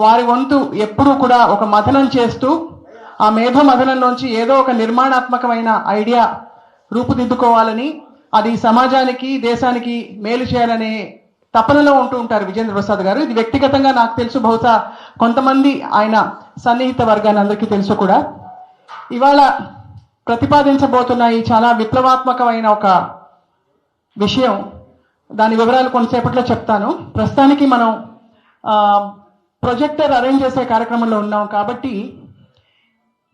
వారి వంతు ఎప్పుడూ కూడా ఒక మథనం చేస్తూ ఆ మేధో మథనంలోంచి ఏదో ఒక నిర్మాణాత్మకమైన ఐడియా రూపుదిద్దుకోవాలని, అది సమాజానికి దేశానికి మేలు చేయాలనే తపనలో ఉంటూ ఉంటారు విజేంద్ర ప్రసాద్ గారు. ఇది వ్యక్తిగతంగా నాకు తెలుసు, బహుశా కొంతమంది ఆయన సన్నిహిత వర్గాన్ని అందరికీ తెలుసు కూడా. ఇవాళ ప్రతిపాదించబోతున్న ఈ చాలా విప్లవాత్మకమైన ఒక విషయం, దాని వివరాలు కొంతసేపట్లో చెప్తాను. ప్రస్తుతానికి మనం ప్రొజెక్టర్ అరేంజ్ చేసే కార్యక్రమంలో ఉన్నాం కాబట్టి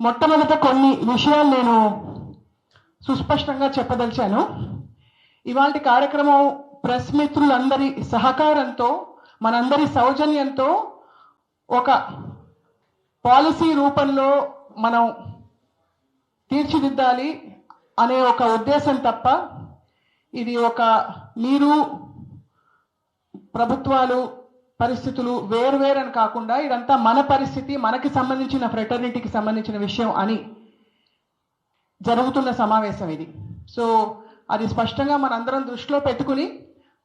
మొట్టమొదట కొన్ని విషయాలు నేను సుస్పష్టంగా చెప్పదలిచాను. ఇవాళ కార్యక్రమం ప్రెస్ మిత్రులందరి సహకారంతో, మనందరి సౌజన్యంతో ఒక పాలసీ రూపంలో మనం తీర్చిదిద్దాలి అనే ఒక ఉద్దేశం తప్ప, ఇది ఒక మీరు ప్రభుత్వాలు పరిస్థితులు వేరువేరని కాకుండా ఇదంతా మన పరిస్థితి, మనకి సంబంధించిన ఫ్రెటర్నిటీకి సంబంధించిన విషయం అని జరుగుతున్న సమావేశం ఇది. సో అది స్పష్టంగా మనందరం దృష్టిలో పెట్టుకుని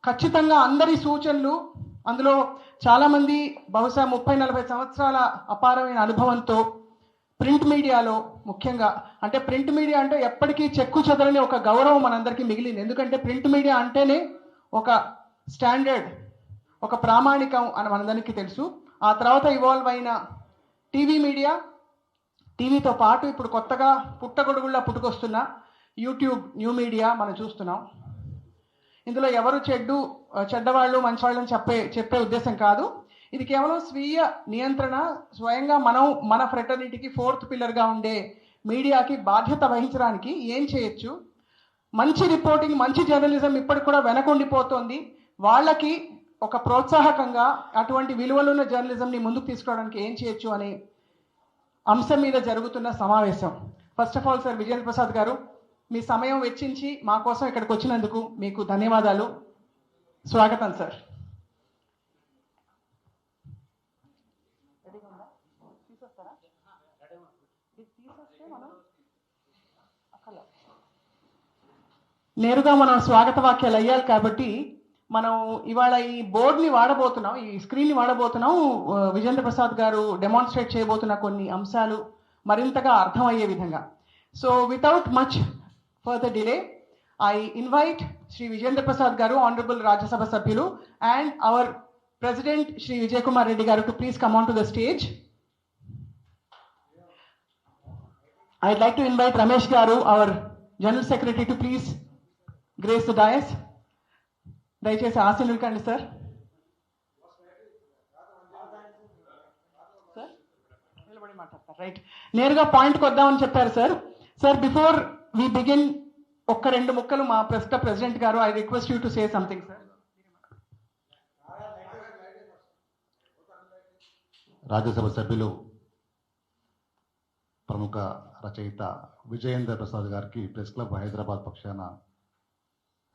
ఖచ్చితంగా అందరి సూచనలు, అందులో చాలామంది బహుశా 30-40 సంవత్సరాల అపారమైన అనుభవంతో ప్రింట్ మీడియాలో ముఖ్యంగా, అంటే ప్రింట్ మీడియా అంటే ఎప్పటికీ చెక్కు చెదరని ఒక గౌరవం మనందరికీ మిగిలింది. ఎందుకంటే ప్రింట్ మీడియా అంటేనే ఒక స్టాండర్డ్, ఒక ప్రామాణికం అని మనందరికీ తెలుసు. ఆ తర్వాత ఇవాల్వ్ అయిన టీవీ మీడియా, టీవీతో పాటు ఇప్పుడు కొత్తగా పుట్టగొడుగుల్లా పుట్టుకొస్తున్న యూట్యూబ్ న్యూ మీడియా మనం చూస్తున్నాం. ఇందులో ఎవరు చెడ్డవాళ్ళు మంచివాళ్ళని చెప్పే ఉద్దేశం కాదు. ఇది కేవలం స్వీయ నియంత్రణ, స్వయంగా మనం మన ఫ్రెటర్నిటీకి ఫోర్త్ పిల్లర్గా ఉండే మీడియాకి బాధ్యత వహించడానికి ఏం చేయొచ్చు, మంచి రిపోర్టింగ్, మంచి జర్నలిజం ఇప్పటికి కూడా వెనకుండిపోతుంది, వాళ్ళకి ఒక ప్రోత్సాహకంగా అటువంటి విలువలున్న జర్నలిజంని ముందుకు తీసుకురావడానికి ఏం చేయొచ్చు అనే అంశం మీద జరుగుతున్న సమావేశం. First of all sir Vijendra Prasad గారు, మీ సమయం వెచ్చించి మా కోసం ఇక్కడికి వచ్చినందుకు మీకు ధన్యవాదాలు. స్వాగతం సార్. నేరుగా మనం స్వాగత వాక్యాలు అయ్యాలి కాబట్టి మనం ఇవాళ ఈ బోర్డుని వాడబోతున్నాం, ఈ స్క్రీన్ని వాడబోతున్నాం. విజేంద్ర ప్రసాద్ గారు డెమాన్స్ట్రేట్ చేయబోతున్న కొన్ని అంశాలు మరింతగా అర్థమయ్యే విధంగా. So without much further delay, I invite Shri Vijayendra Prasad Garu, Honorable Rajya Sabha Sabhyulu, and our President Shri Vijay Kumar Reddy Garu to please come on to the stage. I'd like to invite Ramesh Garu, our General Secretary, to please grace the dais. దయచేసి ఆశీనులు కండి sir. Sir నిలబడి మాట్లాడతారు. Right, నేరుగా పాయింట్కి వద్దామని చెప్పారు sir. Sir before we begin ఒక్క 2 ముక్కలు మా ప్రెసిడెంట్ గారు, I request you to say something sir. Rajya Sabha సభ్యులు ప్రముఖ రచయిత విజయేంద్ర ప్రసాద్ గారికి ప్రెస్ క్లబ్ హైదరాబాద్ పక్షాన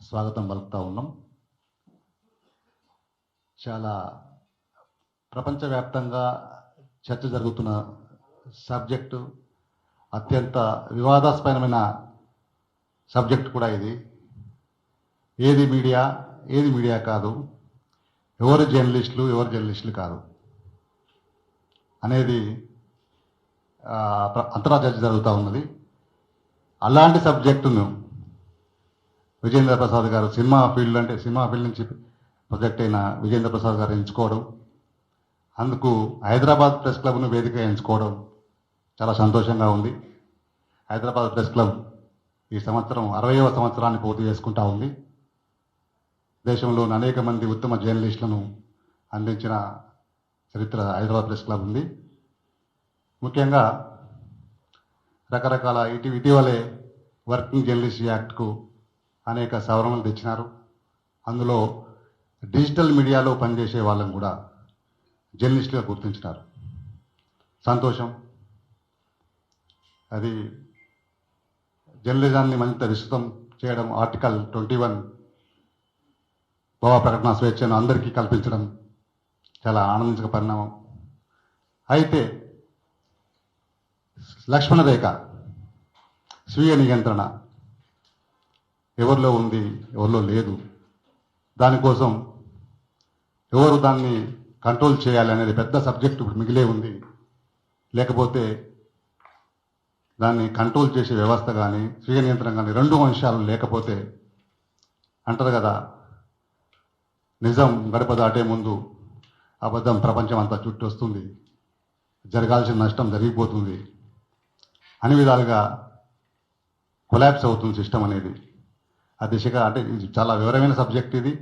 స్వాగతం పలుకుతా ఉన్నాం. చాలా ప్రపంచవ్యాప్తంగా చర్చ జరుగుతున్న సబ్జెక్టు, అత్యంత వివాదాస్పదమైన సబ్జెక్ట్ కూడా ఇది. ఏది మీడియా కాదు, ఎవరు జర్నలిస్టులు కాదు అనేది అంతర్జాతీయ చర్చ జరుగుతూ ఉన్నది. అలాంటి సబ్జెక్టును విజేంద్ర ప్రసాద్ గారు సినిమా ఫీల్డ్ నుంచి ప్రొజెక్ట్ అయిన విజేంద్ర ప్రసాద్ గారు ఎంచుకోవడం, అందుకు హైదరాబాద్ ప్రెస్ క్లబ్ను వేదిక ఎంచుకోవడం చాలా సంతోషంగా ఉంది. హైదరాబాద్ ప్రెస్ క్లబ్ ఈ సంవత్సరం 60వ సంవత్సరాన్ని పూర్తి చేసుకుంటా ఉంది. దేశంలోని అనేక మంది ఉత్తమ జర్నలిస్టులను అందించిన చరిత్ర హైదరాబాద్ ప్రెస్ క్లబ్ ఉంది. ముఖ్యంగా రకరకాల ఇటీవలే వర్కింగ్ జర్నలిస్ట్ యాక్ట్కు అనేక సవరణలు తెచ్చినారు. అందులో డిజిటల్ మీడియాలో పనిచేసే వాళ్ళని కూడా జర్నలిస్టుగా గుర్తించినారు. సంతోషం. అది జర్నలిజాన్ని మరింత విస్తృతం చేయడం, ఆర్టికల్ 21 భావ ప్రకటన స్వేచ్ఛను అందరికీ కల్పించడం చాలా ఆనందించక పరిణామం. అయితే లక్ష్మణ రేఖ, స్వీయ నియంత్రణ ఎవరిలో ఉంది, ఎవరిలో లేదు, దానికోసం ఎవరు దాన్ని కంట్రోల్ చేయాలి అనేది పెద్ద సబ్జెక్ట్ ఇప్పుడు మిగిలే ఉంది. లేకపోతే దాన్ని కంట్రోల్ చేసే వ్యవస్థ కానీ స్వీయ నియంత్రణ కానీ రెండు అంశాలు లేకపోతే అంటారు కదా, నిజం గడప దాటే ముందు అబద్ధం ప్రపంచం అంతా చుట్టూ వస్తుంది, జరగాల్సిన నష్టం జరిగిపోతుంది, అన్ని విధాలుగా కొలాప్స్ అవుతుంది సిస్టమ్ అనేది. ఆ దిశగా అంటే ఇది చాలా వివరమైన సబ్జెక్ట్ ఇది.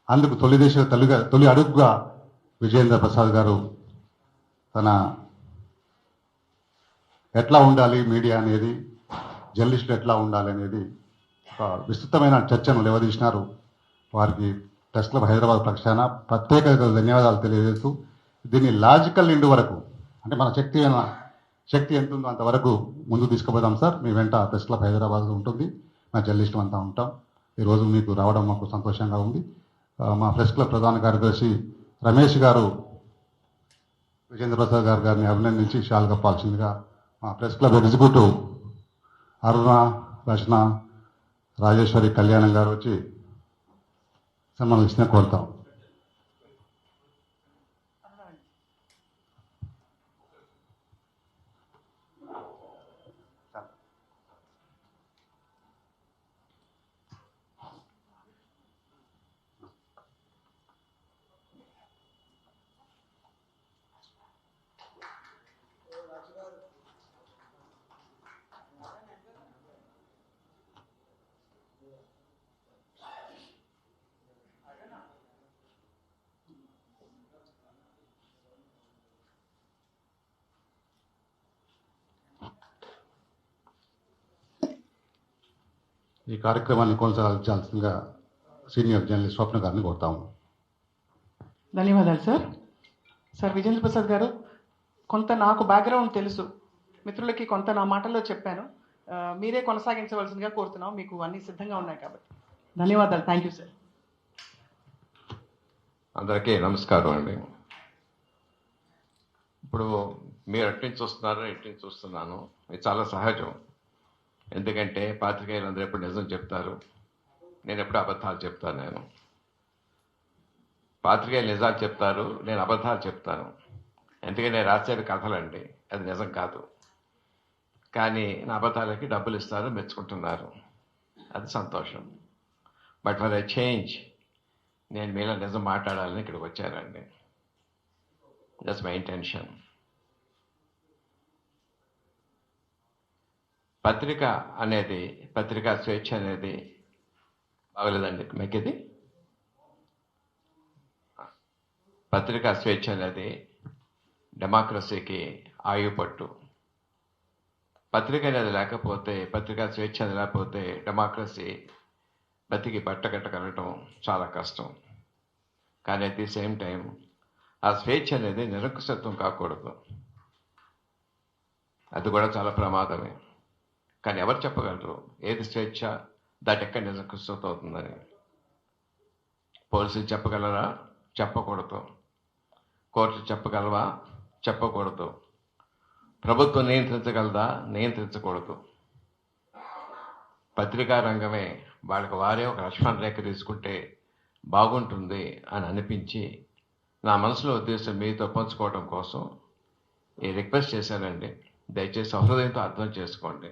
అందుకు తొలి అడుగుగా విజయేంద్ర ప్రసాద్ గారు తన ఎట్లా ఉండాలి మీడియా అనేది, జర్నలిస్టులు ఎట్లా ఉండాలి అనేది ఒక విస్తృతమైన చర్చను లేవదీసినారు. వారికి ప్రెస్ క్లబ్ హైదరాబాద్ పక్షాన ప్రత్యేక ధన్యవాదాలు తెలియజేస్తూ, దీన్ని లాజికల్ ఎండ్ వరకు అంటే మన శక్తి ఎంత ఉందో అంతవరకు ముందుకు తీసుకుపోదాం సార్. మీ వెంట ప్రెస్ క్లబ్ హైదరాబాద్ ఉంటుంది, మా జర్నలిస్టు అంతా ఉంటాం. ఈరోజు మీకు రావడం మాకు సంతోషంగా ఉంది. మా ప్రెస్ క్లబ్ ప్రధాన కార్యదర్శి రమేష్ గారు విజేంద్ర ప్రసాద్ గారిని అభినందించి షాల్ కప్పాల్సిందిగా మా ప్రెస్ క్లబ్ ఎగ్జిక్యూటివ్ అరుణ, రచన, రాజేశ్వరి, కళ్యాణం గారు వచ్చి సన్మానించిన కోరుతాం. ఈ కార్యక్రమాన్ని కొనసాగించాల్సిందిగా సీనియర్ జర్నలిస్ట్ స్వప్న గారిని కోరుతాము. ధన్యవాదాలు సార్. సార్ విజేంద్ర ప్రసాద్ గారు, కొంత నాకు బ్యాక్గ్రౌండ్ తెలుసు, మిత్రులకి కొంత నా మాటల్లో చెప్పాను. మీరే కొనసాగించవలసిందిగా కోరుతున్నాం, మీకు అన్ని సిద్ధంగా ఉన్నాయి కాబట్టి. ధన్యవాదాలు. Thank you sir. అందరికీ నమస్కారం అండి. ఇప్పుడు మీరు ఎట్టించి చూస్తున్నారు, ఎట్టించి చూస్తున్నాను, ఇది చాలా సహజం. ఎందుకంటే పాత్రికేయులందరూ ఎప్పుడు నిజం చెప్తారు, నేను ఎప్పుడు అబద్ధాలు చెప్తాను. నేను పాత్రికేయులు నిజాలు చెప్తారు, నేను అబద్ధాలు చెప్తాను. ఎందుకంటే నేను రాసేది కథలండి, అది నిజం కాదు. కానీ నా అబద్ధాలకి డబ్బులు ఇస్తారు, మెచ్చుకుంటున్నారు, అది సంతోషం. బట్ ఫర్ ఎ చేంజ్ నేను మీలో నిజం మాట్లాడాలని ఇక్కడికి వచ్చానండి. That's my intention. పత్రికా స్వేచ్ఛ అనేది బాగలేదండి మీకు. పత్రికా స్వేచ్ఛ అనేది డెమోక్రసీకి ఆయుపట్టు. పత్రిక అనేది లేకపోతే, పత్రికా స్వేచ్ఛ అనేది లేకపోతే డెమోక్రసీ బతికి బట్టగట్టగలగటం చాలా కష్టం. కానీ అట్ ది సేమ్ టైం ఆ స్వేచ్ఛ అనేది నిరంకుశత్వం కాకూడదు, అది కూడా చాలా ప్రమాదమే. కానీ ఎవరు చెప్పగలరు ఏది స్వేచ్ఛ, దాటి ఎక్కడ నిరంకుశత్వం అవుతుందని? పోలీసులు చెప్పగలరా? చెప్పకూడదు. కోర్టు చెప్పగలవా? చెప్పకూడదు. ప్రభుత్వం నియంత్రించగలదా? నియంత్రించకూడదు. పత్రికా రంగమే వాళ్ళకి వారే ఒక లక్ష్మణ రేఖ తీసుకుంటే బాగుంటుంది అని అనిపించి నా మనసులో ఉద్దేశం మీతో పంచుకోవడం కోసం ఈ రిక్వెస్ట్ చేశానండి. దయచేసి సహృదయంతో అర్థం చేసుకోండి.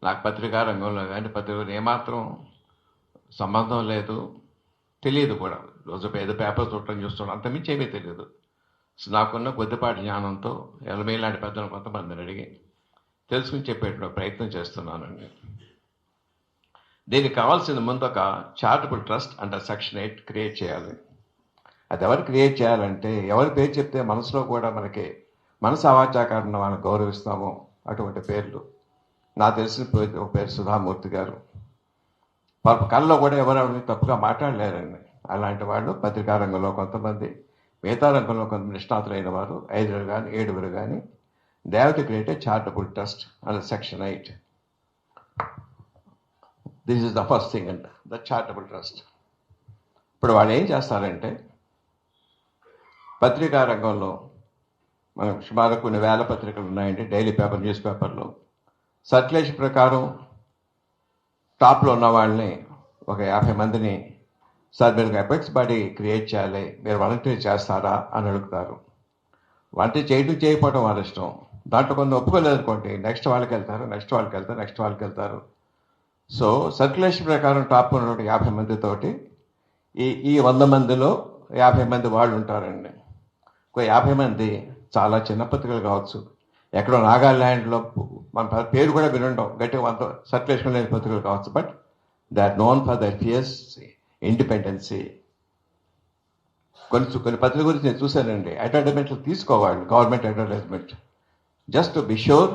నాకు పత్రికా రంగంలో కానీ పత్రికలు ఏమాత్రం సంబంధం లేదు, తెలియదు కూడా. రోజు ఏదో పేపర్ చూడటం చూస్తున్నాం, అంతమించి ఏమీ తెలియదు. సో నాకున్న కొద్దిపాటి జ్ఞానంతో ఎలమేలాంటి పెద్దలు కొంతమందిని అడిగి తెలుసుకుని చెప్పేటువంటి ప్రయత్నం చేస్తున్నానండి. దీనికి కావాల్సిన ముందు ఒక charitable trust under section 8 create చేయాలి. అది ఎవరు క్రియేట్ చేయాలంటే, ఎవరి పేరు చెప్తే మనసులో కూడా మనకి మనసు అవాచాకారణ వాళ్ళని గౌరవిస్తామో అటువంటి పేర్లు. నాకు తెలిసిన పేరు సుధామూర్తి గారు. కళ్ళలో కూడా ఎవరెవరిని తప్పుగా మాట్లాడలేరండి. అలాంటి వాళ్ళు పత్రికా రంగంలో కొంతమంది, మిగతా రంగంలో కొంతమంది నిష్ణాతులైన వారు 5 కానీ 7 కానీ they have to create a charitable trust under section 8. This is the first thing and the charitable trust. ఇప్పుడు వాళ్ళు ఏం చేస్తారంటే, పత్రికా రంగంలో మనకు సుమారు కొన్ని వేల పత్రికలు ఉన్నాయండి, డైలీ పేపర్, న్యూస్ పేపర్లో. సర్క్యులేషన్ ప్రకారం టాప్లో ఉన్న వాళ్ళని ఒక 50 మందిని సార్ మీరు అపెక్స్ బాడీ క్రియేట్ చేయాలి, మీరు వాలంటీర్ చేస్తారా అని అడుగుతారు. వాలంటీర్ చేయడం చేయకపోవడం వాళ్ళ ఇష్టం. దాంట్లో కొన్ని ఒప్పుకోలేదు అనుకోండి, నెక్స్ట్ వాళ్ళకి వెళ్తారు. సో సర్క్యులేషన్ ప్రకారం టాప్ ఉన్నటువంటి 50 మందితోటి ఈ 100 మందిలో 50 మంది వాళ్ళు ఉంటారండి. ఇంకో 50 మంది చాలా చిన్న పత్రికలు కావచ్చు, ఎక్కడో నాగాల్యాండ్లో మన పేరు కూడా వినుంటాం, గట్టిగా సర్క్యులేషన్ లేని పత్రికలు కావచ్చు, but they are known for their fierce independency. కొన్ని పత్రికల గురించి నేను చూశానండి, అడ్వర్టైజ్మెంట్లు తీసుకోవాలి, government advertisement, just to be sure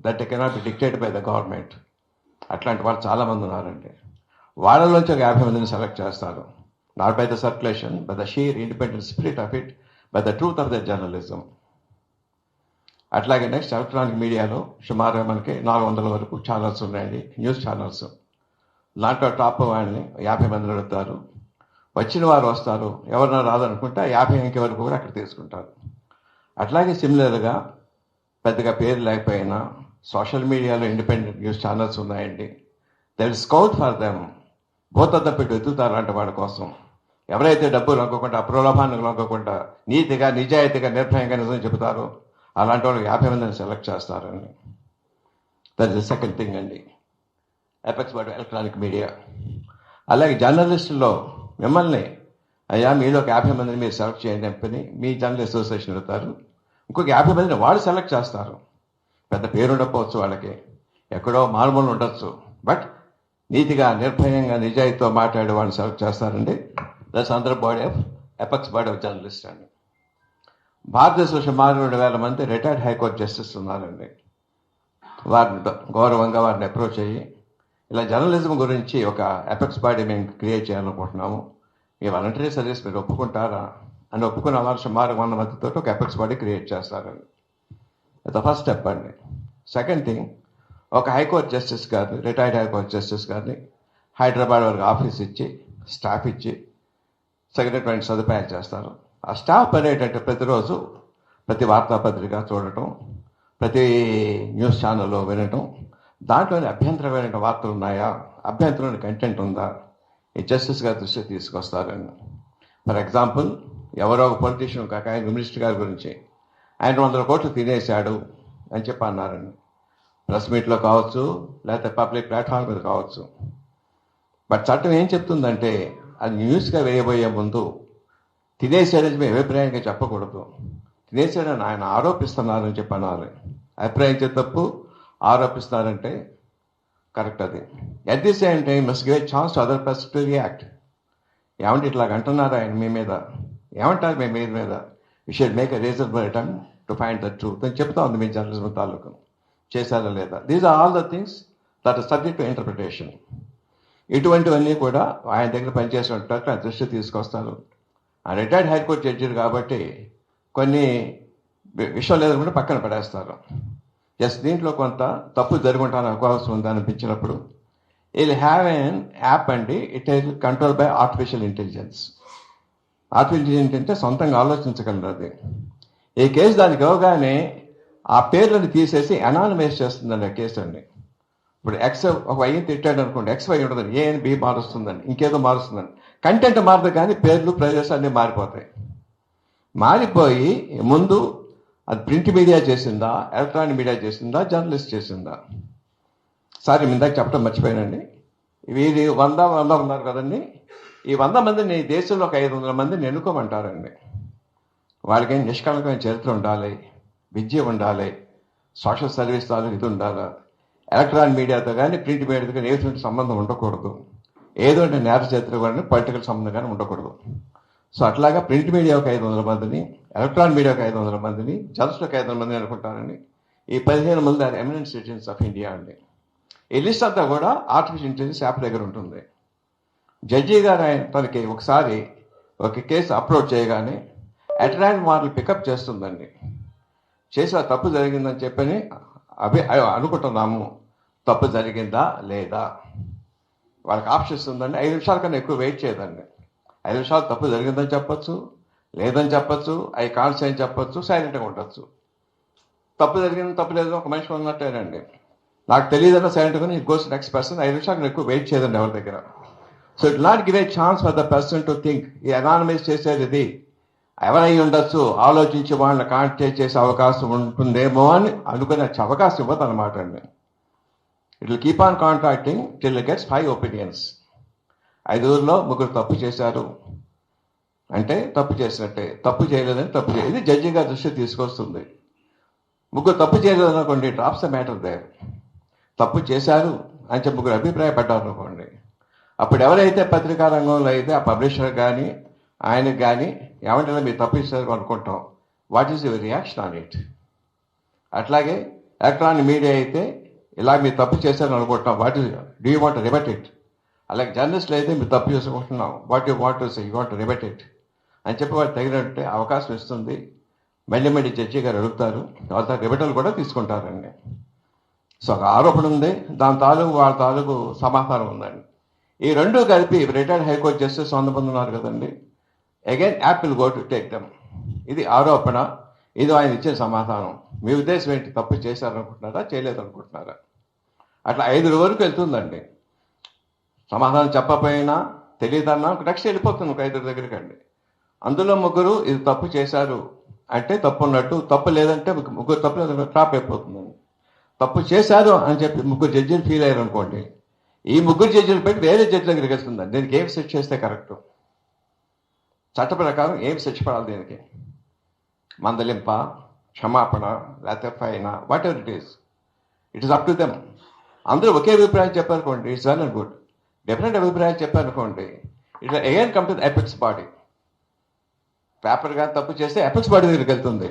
that cannot be dictated by the government. అట్లాంటి వాళ్ళు చాలామంది ఉన్నారండి. వాళ్ళలోంచి ఒక 50 మందిని సెలెక్ట్ చేస్తారు, not by the circulation, by the shear independent spirit of it, by the truth of the journalism. అట్లాగే next electronic మీడియాలో సుమారుగా మనకి 400 వరకు ఛానల్స్ ఉన్నాయండి, న్యూస్ ఛానల్స్. దాంట్లో టాప్ వాళ్ళని 50 మందిని అడుగుతారు. వచ్చిన వారు వస్తారు, ఎవరన్నా రాదనుకుంటే 50 అంకె వరకు కూడా అక్కడ తీసుకుంటారు. అట్లాగే సిమిలర్గా పెద్దగా పేరు లేకపోయినా సోషల్ మీడియాలో ఇండిపెండెంట్ న్యూస్ ఛానల్స్ ఉన్నాయండి. They will scout for them, భూతద్ద పెట్టి వెతుకుతారు అలాంటి వాళ్ళ కోసం. ఎవరైతే డబ్బులు లొంగకుండా, ప్రలోభాన్ని లొంగకుండా, నీతిగా నిజాయితీగా నిర్భయంగా నిజం చెబుతారో అలాంటి వాళ్ళు 50 మందిని సెలెక్ట్ చేస్తారండి. That is the second thing అండి, ఎపెక్స్ బాడీ ఎలక్ట్రానిక్ మీడియా. అలాగే జర్నలిస్టుల్లో మిమ్మల్ని అయ్యా మీలో ఒక 50 మందిని మీరు సెలెక్ట్ చేయండి అని మీ జర్నలిస్ట్ అసోసియేషన్ అడుగుతారు. ఇంకొక 50 మందిని వాళ్ళు సెలెక్ట్ చేస్తారు. పెద్ద పేరు ఉండకపోవచ్చు, వాళ్ళకి ఎక్కడో మారుమూలు ఉండొచ్చు, బట్ నీతిగా నిర్భయంగా నిజాయితీతో మాట్లాడే వాళ్ళని సెలెక్ట్ చేస్తారండి. దట్స్ అందర్ body of apex body of journalist అండి. భారతదేశంలో సుమారు 2,000 మంది రిటైర్డ్ హైకోర్టు జస్టిస్ ఉన్నారండి. వారిని గౌరవంగా వారిని అప్రోచ్ అయ్యి, ఇలా జర్నలిజం గురించి ఒక ఎపెక్స్ బాడీ మేము క్రియేట్ చేయాలనుకుంటున్నాము, మీ వాలంటరీ సర్వీస్ మీరు ఒప్పుకుంటారా అని ఒప్పుకున్న వారు సుమారు 100 మందితో ఒక ఎపెక్స్ బాడీ క్రియేట్ చేస్తారండి. ద ఫస్ట్ స్టెప్ అండి. సెకండ్ థింగ్, ఒక హైకోర్టు జస్టిస్ గారిని, రిటైర్డ్ హైకోర్టు జస్టిస్ గారిని హైదరాబాద్ వరకు ఆఫీస్ ఇచ్చి, స్టాఫ్ ఇచ్చి, సెక్రటరీ సదుపాయాలు చేస్తారు. ఆ స్టాఫ్ పని ఏంటంటే ప్రతిరోజు ప్రతి వార్తాపత్రిక చూడటం, ప్రతి న్యూస్ ఛానల్లో వినటం, దాంట్లోని అభ్యంతరమైన వార్తలు ఉన్నాయా, అభ్యంతరమైన కంటెంట్ ఉందా, ఈ జస్టిస్ గారి దృష్టికి తీసుకొస్తారండి. ఫర్ ఎగ్జాంపుల్, ఎవరో ఒక పొలిటీషియన్ కాక ఆయన మినిస్టర్ గారి గురించి ఆయన 100 కోట్లు తినేశాడు అని చెప్పి అన్నారండి. ప్రెస్ మీట్లో కావచ్చు, లేకపోతే పబ్లిక్ ప్లాట్ఫామ్ మీద కావచ్చు. బట్ చట్టం ఏం చెప్తుందంటే, అది న్యూస్గా వేయబోయే ముందు తినేసాడని మేము అభిప్రాయంగా చెప్పకూడదు. తినేసాడని ఆయన ఆరోపిస్తున్నారని చెప్పి అనాలి. అభిప్రాయించే తప్పు, ఆరోపిస్తున్నారంటే కరెక్ట్. అది at the same time must give a chance to other person to react. ఏమంటే ఇట్లాగ అంటున్నారు ఆయన మీ మీద, ఏమంటారు మీ మీద, you should make a reasonable attempt to find the truth అని చెప్తా ఉంది మీ జర్నలిజం తాలూకు. చేశారా లేదా? These are all the things that are subject to interpretation. ఇటువంటివన్నీ కూడా ఆయన దగ్గర పనిచేసే ఉంటారు, ఆయన దృష్టి తీసుకొస్తారు. ఆ రిటైర్డ్ హైకోర్టు జడ్జీలు కాబట్టి కొన్ని విషయం లేదనుకుంటే పక్కన పడేస్తారు. జస్ట్ దీంట్లో కొంత తప్పు జరుగుంటాను అవకాశం ఉందని అనిపించినప్పుడు ఇల్ హ్యావ్ ఎన్ యాప్ అండి, it is control by artificial intelligence. Artificial intelligence సొంతంగా ఆలోచించగలరు. అది ఈ కేసు దానికి ఇవ్వగానే ఆ పేర్లను తీసేసి అనానిమైజ్ చేస్తుందండి ఆ కేసు అండి. ఇప్పుడు ఎక్స్ ఒక వై తిట్టాడు అనుకోండి, ఎక్స్ వై ఉండదని ఏ అని బి మారుస్తుందని, ఇంకేదో మారుస్తుందని. కంటెంట్ మారదు కానీ పేర్లు ప్రదేశాలు అన్నీ మారిపోతాయి. మారిపోయి ముందు అది ప్రింట్ మీడియా చేసిందా, ఎలక్ట్రానిక్ మీడియా చేసిందా, జర్నలిస్ట్ చేసిందా? సారీ ఇందాక చెప్పడం మర్చిపోయానండి. వీరి 100 ఉన్నారు కదండి, ఈ 100 మందిని దేశంలో ఒక 500 మందిని ఎన్నుకోమంటారండి. వాళ్ళకి నిష్కళంకమైన చరిత్ర ఉండాలి, విద్య ఉండాలి, సోషల్ సర్వీస్ ఇది ఉండాలి. ఎలక్ట్రానిక్ మీడియాతో కానీ ప్రింట్ మీడియాతో కానీ ఏటువంటి సంబంధం ఉండకూడదు. ఏదో అంటే నేర చరిత్ర కానీ పొలిటికల్ సంబంధం కానీ ఉండకూడదు. సో అట్లాగా ప్రింట్ మీడియా ఒక 500 మందిని, ఎలక్ట్రానిక్ మీడియా ఒక 500 మందిని, జర్నలిస్ట్ ఒక 500 మందిని అనుకుంటారండి. ఈ 15 మంది are eminent citizens of India అండి. ఈ లిస్ట్ అంతా కూడా ఆర్టిఫిషియల్ ఇంటెలిజెన్స్ యాప్ దగ్గర ఉంటుంది. జడ్జి గారు ఆయన తనకి ఒకసారి ఒక కేసు అప్లోడ్ చేయగానే అట్రాండ్ మోడల్ పికప్ చేస్తుందండి. చేసిన తప్పు జరిగిందని చెప్పని అనుకుంటున్నాము, తప్పు జరిగిందా లేదా వాళ్ళకి ఆప్షన్స్ ఉందండి. 5 నిమిషాల కన్నా ఎక్కువ వెయిట్ చేయదండి. 5 నిమిషాలు తప్పు జరిగిందని చెప్పచ్చు, లేదని చెప్పచ్చు, అవి కాన్స్ అని చెప్పచ్చు, సైలెంట్గా ఉండొచ్చు. తప్పు జరిగింది తప్పు లేదు ఒక మనిషి ఉన్నట్టేనండి. నాకు తెలియదన్నా సైలెంట్గా గోస్ నెక్స్ట్ పర్సన్ 5 నిమిషాలు ఎక్కువ వెయిట్ చేయదండి ఎవరి దగ్గర. So it not give a chance for the person to think ఈ అనానమైజ్ చేసేది ఇది ఎవరై ఉండొచ్చు ఆలోచించి వాళ్ళని కాంటాక్ట్ చేసే అవకాశం ఉంటుందేమో అని అనుకునే అవకాశం ఇవ్వదు అనమాట అండి. It will keep on contacting till it gets 5 opinions. 5 ముగ్గురు తప్పు చేశారు అంటే తప్పు చేసినట్టే, తప్పు చేయలేదని తప్పు చేయలేదు. ఇది జడ్జి గారి దృష్టి తీసుకొస్తుంది. ముగ్గురు తప్పు చేయలేదు అనుకోండి, డ్రాప్స్ ద మ్యాటర్ దేర్. తప్పు చేశారు అని చెప్పి ముగ్గురు అభిప్రాయపడ్డారు అనుకోండి, అప్పుడు ఎవరైతే పత్రికా రంగంలో అయితే ఆ పబ్లిషర్ కానీ ఆయనకు కానీ ఏమంటే మీరు తప్పు చేశారు అనుకుంటాం, what is your reaction on it. అట్లాగే ఎలక్ట్రానిక్ మీడియా అయితే ఇలా మీరు తప్పు చేశారు అనుకుంటాం, what is do you want rebut it. అలాగే జర్నలిస్టులు అయితే మీరు తప్పు చేసుకుంటున్నాం, what you want to say you want rebut it అని చెప్పి వాడు తగినట్టే అవకాశం ఇస్తుంది. మళ్ళీ మళ్ళీ జడ్జి గారు అడుగుతారు, వాళ్ళ రిబటల్ కూడా తీసుకుంటారండి. సో ఒక ఆరోపణ ఉంది, దాని తాలూకు వాళ్ళ తాలూకు సమాధానం ఉందండి. ఈ రెండు కలిపి రిటైర్డ్ హైకోర్టు జస్టిస్ పొందుతున్నారు కదండి, again Apple go to take them. ఇది ఆరోపణ, ఇది ఆయన ఇచ్చిన సమాధానం. మీ ఉద్దేశం ఏంటి, తప్పు చేశారనుకుంటున్నారా చేయలేదు అనుకుంటున్నారా? అట్లా 5 వరకు వెళ్తుందండి. సమాధానం చెప్పకపోయినా తెలియదన్నా నెక్స్ట్ వెళ్ళిపోతుంది ఒక 5 దగ్గరికి అండి. అందులో ముగ్గురు ఇది తప్పు చేశారు అంటే తప్పు ఉన్నట్టు, తప్పు లేదంటే ముగ్గురు తప్పు లేదు ట్రాప్ అయిపోతుందండి. తప్పు చేశారు అని చెప్పి ముగ్గురు జడ్జిలు ఫీల్ అయ్యారు అనుకోండి, ఈ ముగ్గురు జడ్జిలు పెట్టి వేరే జడ్జి దగ్గరికి వెళ్తుందండి. దీనికి ఏం శిక్ష చేస్తే కరెక్ట్, చట్ట ప్రకారం ఏం శిక్ష పడాలి దీనికి, మందలింప, క్షమాపణ, లేకపోతే fine, what ever it is up to them. అందరూ ఒకే అభిప్రాయం చెప్పారనుకోండి, it's well and good. Different అభిప్రాయాలు చెప్పారనుకోండి, ఇట్లా again come to the epics body. Paper కానీ తప్పు చేస్తే ఎపిక్స్ బాడీ దగ్గరికి వెళ్తుంది.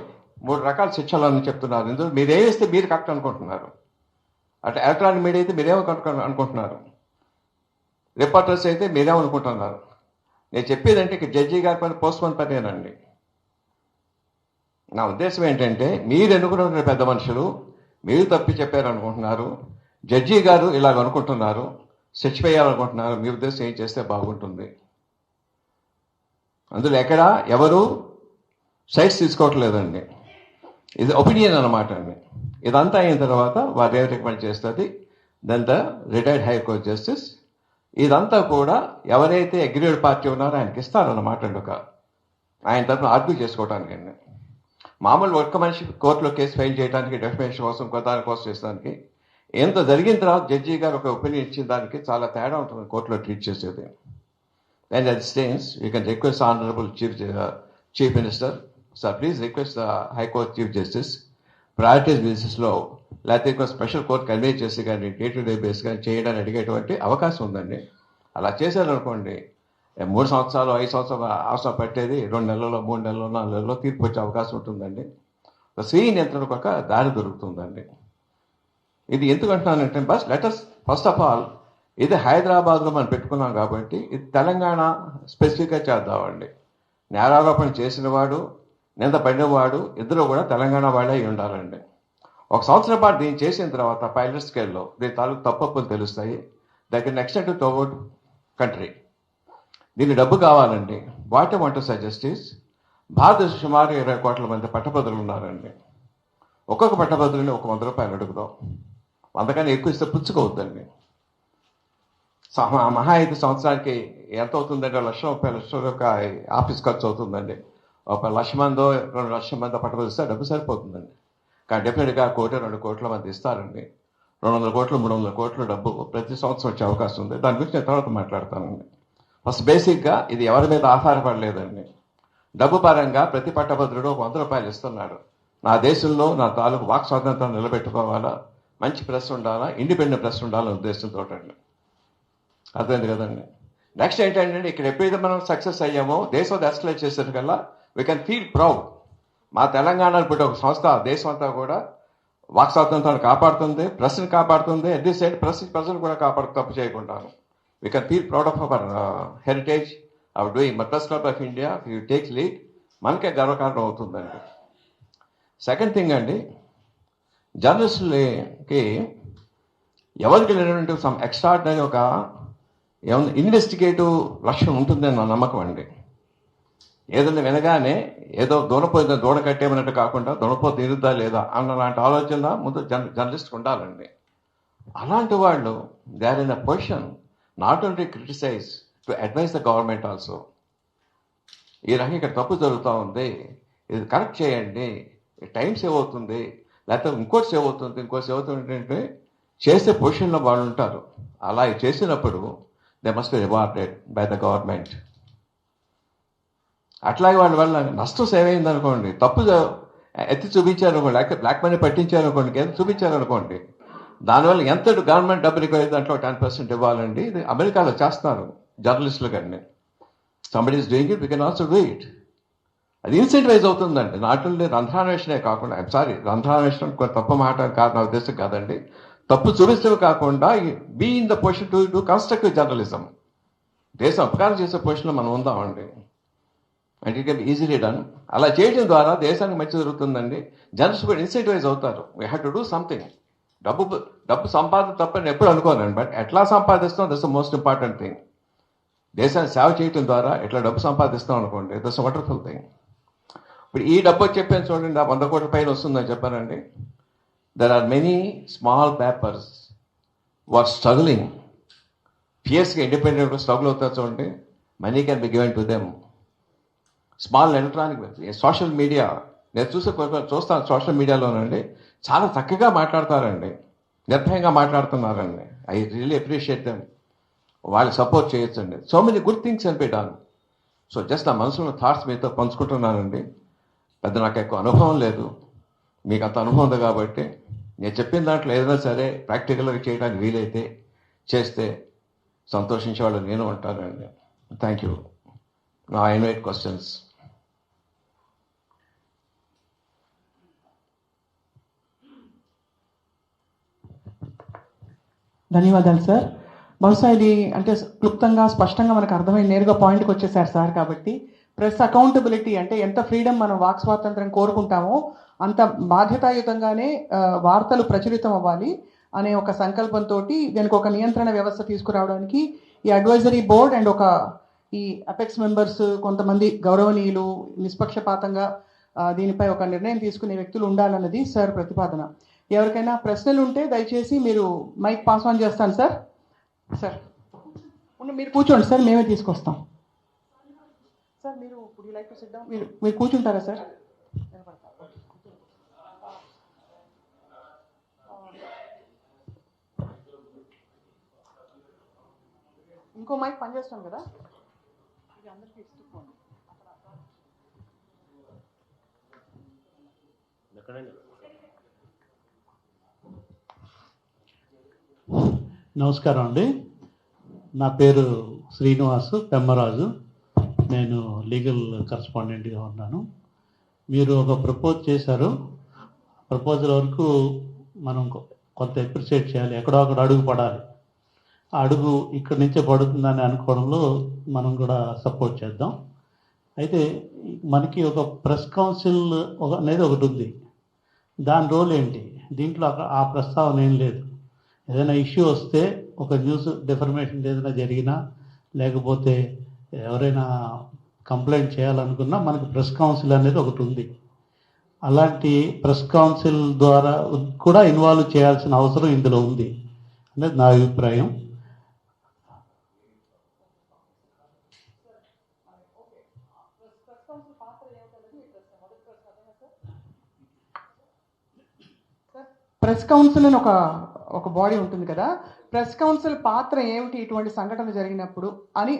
3 రకాల శిక్షలు అని చెప్తున్నారు. ఇందులో మీరు ఏమిస్తే మీరు కరెక్ట్ అనుకుంటున్నారు. అట్లా ఎలక్ట్రానిక్ మీడియా అయితే మీరేమో అనుకుంటున్నారు, రిపోర్టర్స్ అయితే మీరేమనుకుంటున్నారు. నేను చెప్పేదంటే ఇక జడ్జి గారి పని పోస్ట్ పోన్ పనేనండి. నా ఉద్దేశం ఏంటంటే మీరు ఎన్నుకున్న పెద్ద మనుషులు మీరు తప్పి చెప్పారు అనుకుంటున్నారు, జడ్జి గారు ఇలాగ అనుకుంటున్నారు, శిక్ష వేయాలనుకుంటున్నారు. మీ ఉద్దేశం ఏం చేస్తే బాగుంటుంది. అందులో ఎక్కడ ఎవరు సైట్స్ తీసుకోవట్లేదండి, ఇది ఒపీనియన్ అనమాట అండి. ఇదంతా అయిన తర్వాత వారు ఏం రికమెండ్ చేస్తుంది, then the retired high court justice ఇదంతా కూడా ఎవరైతే అగ్రీడ్ పార్టీ ఉన్నారో ఆయనకి ఇస్తారన్నమాట అండి. ఆయన తరఫున ఆర్గ్యూ చేసుకోవడానికి అండి. మామూలు ఒక్క మనిషి కోర్టులో కేసు ఫైల్ చేయడానికి, డెఫినేషన్ కోసం, దాని కోసం చేసడానికి, ఎంత జరిగిన తర్వాత జడ్జి గారు ఒక ఒపీనియన్ ఇచ్చిన దానికి చాలా తేడా ఉంటుంది కోర్టులో ట్రీట్ చేసేది. And at stance you can request honourable chief minister, sir please request the high court chief justice priorities బేసిస్లో లేకపోతే ఎక్కువ స్పెషల్ కోర్ట్ కన్వీన్ చేసి కానీ డే టు డే బేస్ కానీ చేయడానికి అడిగేటువంటి అవకాశం ఉందండి. అలా చేశారనుకోండి 3 సంవత్సరాలు 5 సంవత్సరాలు అవసరం పట్టేది 2 నెలల్లో 3 నెలల్లో 4 నెలల్లో తీర్పు వచ్చే అవకాశం ఉంటుందండి. స్వీయ నియంత్రణకు ఒక దారి దొరుకుతుందండి. ఇది ఎందుకు అంటున్నానంటే లెటర్స్ ఫస్ట్ ఆఫ్ ఆల్ ఇది హైదరాబాద్లో మనం పెట్టుకున్నాం కాబట్టి ఇది తెలంగాణ స్పెసిఫిక్గా చేద్దామండి. నేరారోపణ చేసిన వాడు, నింద పడినవాడు ఇద్దరు కూడా తెలంగాణ వాళ్ళే అయి ఉండాలండి. 1 సంవత్సరం పాటు దీన్ని చేసిన తర్వాత పైలట్ స్కేల్లో దీని తాలూకు తప్పులు తెలుస్తాయి. దగ్గర నెక్స్ట్ టు టువర్డ్ కంట్రీ. దీని డబ్బు కావాలండి. What I want to suggest is, భారతదేశ సుమారు 20 కోట్ల మంది పట్టభద్రులు ఉన్నారండి. ఒక్కొక్క పట్టభద్రుని ఒక 100 రూపాయలు అడుగుదాం. 100 కన్నా ఎక్కువ ఇస్తే పుచ్చుకోవద్దండి. మహా అయితే సంవత్సరానికి ఎంత అవుతుందండి, 1,00,000 రూపాయలు ఆఫీస్ ఖర్చు అవుతుందండి. 1,00,000 మందో 2,00,000 మందో పట్టభద్రులు ఇస్తే డబ్బు సరిపోతుందండి. కానీ డెఫినెట్గా 1 కోటి 2 కోట్ల మంది ఇస్తారండి. 200 కోట్లు 300 కోట్ల డబ్బు ప్రతి సంవత్సరం వచ్చే అవకాశం ఉంది. దాని గురించి నేను తర్వాత మాట్లాడతానండి. ఫస్ట్ బేసిక్గా ఇది ఎవరి మీద ఆధారపడలేదండి. డబ్బు పరంగా ప్రతి పట్టభద్రుడు 100 రూపాయలు ఇస్తున్నాడు. నా దేశంలో నా తాలూకు వాక్ స్వాతంత్రం నిలబెట్టుకోవాలా, మంచి ప్రెస్ ఉండాలా, ఇండిపెండెంట్ ప్రెస్ ఉండాలనే ఉద్దేశంతో అండి. అర్థమైంది కదండి. నెక్స్ట్ ఏంటంటే ఇక్కడ ఎప్పుడైతే మనం సక్సెస్ అయ్యామో దేశం ఎస్కలేట్ చేసేటికల్లా వీ కెన్ ఫీల్ ప్రౌడ్. మా తెలంగాణ ఇప్పుడు ఒక సంస్థ దేశం అంతా కూడా వాక్ స్వాతంత్రాన్ని కాపాడుతుంది, ప్రెస్ని కాపాడుతుంది, అట్ ది సైడ్ ప్రజలు కూడా తప్పు చేయకుండాను. We can feel proud of our heritage, our doing. My press club of India you take lead, మనకే గర్వకారణం అవుతుందండి. సెకండ్ థింగ్ అండి, జర్నలిస్టులకి ఎవరికి లేనటువంటి సమ్ ఎక్స్ట్రాడినరీ ఒక ఏమన్నా ఇన్వెస్టిగేటివ్ లక్ష్యం ఉంటుందని నా నమ్మకం అండి. ఏదైనా వినగానే ఏదో దూడపోయిందో దూడ కట్టేమన్నట్టు కాకుండా దూడపోతే తిరుగుద్దా లేదా అన్నలాంటి ఆలోచన ముందు జర్నలిస్ట్కి ఉండాలండి. అలాంటి వాళ్ళు they are in a position not only criticise to advise the government also. ఈ రకంగా ఇక్కడ తప్పు జరుగుతూ ఉంది, ఇది కరెక్ట్ చేయండి, టైం సేవ్ అవుతుంది, లేకపోతే ఇంకోటి సేవ్ అవుతుంది అంటే చేసే పొజిషన్లో వాళ్ళు ఉంటారు. అలా చేసినప్పుడు they must be rewarded by the government. అట్లాగే వాళ్ళ వల్ల నష్టం సేవ్ అయింది అనుకోండి, తప్పు ఎత్తి చూపించారనుకోండి, లేకపోతే బ్లాక్ మనీ పట్టించారనుకోండి, ఎంత చూపించారనుకోండి, దానివల్ల ఎంత గవర్నమెంట్ డబ్బులు ఎక్కువ దాంట్లో 10% ఇవ్వాలండి. ఇది అమెరికాలో చేస్తున్నారు జర్నలిస్టులు కానీ. Somebody is doing it, we can also do it. అది ఇన్సెంటివైజ్ అవుతుందండి. నాట్ ఓన్లీ రంధ్రాన్వేషణే కాకుండా, ఐఎమ్ సారీ, రంధ్రాన్వేషణ కొంత తప్పు మాట కాదు, నా ఉద్దేశం కాదండి. తప్పు చూపిస్తేవి కాకుండా be in the position to do constructive journalism. దేశం అపకారం చేసే పొజిషన్లో మనం ఉందామండి. And it can easily done. అలా చేయడం ద్వారా దేశానికి మంచి జరుగుతుందండి. జర్నలిస్ట్ కూడా ఇన్సెంటివైజ్ అవుతారు. We have to do something. డబ్బు సంపాదన తప్పని ఎప్పుడు అనుకోనండి, బట్ ఎట్లా సంపాదిస్తాం that's the most important thing. దేశాన్ని సేవ చేయడం ద్వారా ఎట్లా డబ్బు సంపాదిస్తాం అనుకోండి, దట్స్ వండర్ఫుల్ థింగ్. ఇప్పుడు ఈ డబ్బు చెప్పాను చూడండి, 100 కోట్ల పైన వస్తుందని చెప్పారండి. There are many small papers are struggling ఫియర్స్గా, ఇండిపెండెంట్గా స్ట్రగుల్ అవుతారు చూడండి. Money can be given to them. Small electronic social media నేను చూస్తాను సోషల్ మీడియాలోనండి, చాలా చక్కగా మాట్లాడతారండి, నిర్భయంగా మాట్లాడుతున్నారండి. I really appreciate them. వాళ్ళకి సపోర్ట్ చేయొచ్చండి. సో మెనీ గుడ్ థింగ్స్ అని పెట్టాను. సో జస్ట్ నా మనసులో థాట్స్ మీతో పంచుకుంటున్నానండి. పెద్ద నాకు ఎక్కువ అనుభవం లేదు, మీకు అంత అనుభవం ఉంది కాబట్టి నేను చెప్పిన దాంట్లో ఏదైనా సరే ప్రాక్టికల్గా చేయడానికి వీలైతే చేస్తే సంతోషించేవాళ్ళు నేను ఉంటానండి. Thank you. నా ఐ ఇన్వైట్ క్వశ్చన్స్. ధన్యవాదాలు సార్. బహుశా ఇది అంటే క్లుప్తంగా స్పష్టంగా మనకు అర్థమైన నేరుగా పాయింట్కి వచ్చేసారు సార్. కాబట్టి ప్రెస్ అకౌంటబిలిటీ అంటే ఎంత ఫ్రీడమ్ మనం వాక్ స్వాతంత్రం కోరుకుంటామో అంత బాధ్యతాయుతంగానే వార్తలు ప్రచురితం అవ్వాలి అనే ఒక సంకల్పంతో దీనికి ఒక నియంత్రణ వ్యవస్థ తీసుకురావడానికి ఈ అడ్వైజరీ బోర్డ్ అండ్ ఈ అపెక్స్ మెంబర్స్ కొంతమంది గౌరవనీయులు నిష్పక్షపాతంగా దీనిపై ఒక నిర్ణయం తీసుకునే వ్యక్తులు ఉండాలన్నది సార్ ప్రతిపాదన. ఎవరికైనా ప్రశ్నలు ఉంటే దయచేసి మీరు మైక్ పాస్ ఆన్ చేస్తాను సార్. సార్ మీరు కూర్చోండి సార్, మేమే తీసుకొస్తాం సార్. మీరు ఇప్పుడు లైక్ టు సిట్ డౌన్, మీరు కూర్చుంటారా సార్? ఇంకో మైక్ పనిచేస్తాం కదా, ఇది అందరికీ ఇస్తున్నాం. నమస్కారం అండి. నా పేరు శ్రీనివాసు పెమ్మరాజు. నేను లీగల్ కరస్పాండెంట్గా ఉన్నాను. మీరు ఒక ప్రపోజ్ చేశారు. ప్రపోజల్ వరకు మనం కొంత అప్రిషియేట్ చేయాలి. ఎక్కడో అక్కడ అడుగు పడాలి. ఆ అడుగు ఇక్కడి నుంచే పడుతుందని అనుకోవడంలో మనం కూడా సపోర్ట్ చేద్దాం. అయితే మనకి ఒక ప్రెస్ కౌన్సిల్ అనేది ఒకటి ఉంది. దాని రోల్ ఏంటి? దీంట్లో ఆ ప్రస్తావన ఏం లేదు. ఏదైనా ఇష్యూ వస్తే, ఒక న్యూస్ డిఫర్మేషన్ ఏదైనా జరిగినా, లేకపోతే ఎవరైనా కంప్లైంట్ చేయాలనుకున్నా మనకు ప్రెస్ కౌన్సిల్ అనేది ఒకటి ఉంది. అలాంటి ప్రెస్ కౌన్సిల్ ద్వారా కూడా ఇన్వాల్వ్ చేయాల్సిన అవసరం ఇందులో ఉంది అనేది నా అభిప్రాయం. ప్రెస్ కౌన్సిల్ అని ఒక బాడీ ఉంటుంది కదా, ప్రెస్ కౌన్సిల్ పాత్ర ఏమిటి ఇటువంటి సంఘటన జరిగినప్పుడు అని?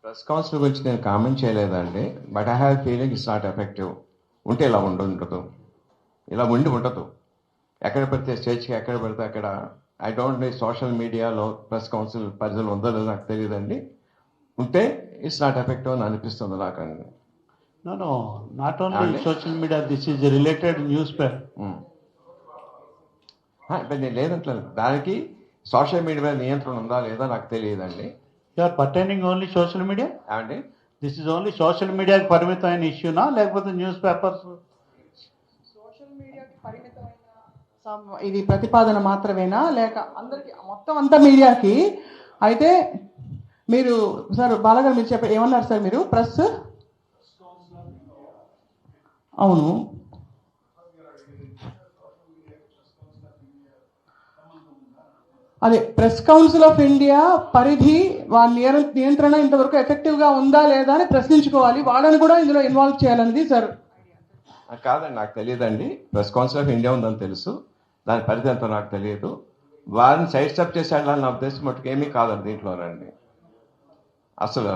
ప్రెస్ కౌన్సిల్ గురించి నేను కామెంట్ చేయలేదండి, but I have feeling it's not effective. ఉంటే ఇలా ఉండదు, ఇలా ఉండదు. ఎక్కడ పెడితే స్టేజ్కి ఎక్కడ పెడితే అక్కడ. ఐ డోంట్ నో సోషల్ మీడియాలో ప్రెస్ కౌన్సిల్ పరిధిలో ఉందో లేదో నాకు తెలియదండి. ఉంటే ఇట్స్ నాట్ ఎఫెక్టివ్ అని అనిపిస్తుంది నాకండి. No, not only social media, this is a related newspaper. నేను లేదంటలేదు, దానికి సోషల్ మీడియా మీద నియంత్రణ ఉందా లేదా నాకు తెలియదండి. You are pertaining only social media? ఏమండి, దిస్ ఇస్ ఓన్లీ సోషల్ మీడియాకి పరిమితమైన ఇష్యూనా, లేకపోతే న్యూస్ పేపర్స్? సోషల్ మీడియాకి పరిమితమైన ఇది ప్రతిపాదన మాత్రమేనా, లేక అందరికి మొత్తం అంతా మీడియాకి? అయితే మీరు సార్ బాలగారు మీరు ఏమన్నారు సార్? మీరు ప్రెస్ అవును అదే ప్రెస్ కౌన్సిల్ ఆఫ్ ఇండియా పరిధి నియంత్రణ ఇంతవరకు ఎఫెక్టివ్గా ఉందా లేదా అని ప్రశ్నించుకోవాలి. వాళ్ళని కూడా ఇందులో ఇన్వాల్వ్ చేయాలనేది సార్. కాదండి, నాకు తెలియదండి. ప్రెస్ కౌన్సిల్ ఆఫ్ ఇండియా ఉందని తెలుసు, దాని పరిధి ఎంతో నాకు తెలియదు. వారిని సైడ్ స్టెప్ చేసి వెళ్ళాలని నా ఉద్దేశం మటుకు ఏమీ కాదండి దీంట్లోనండి. అసలు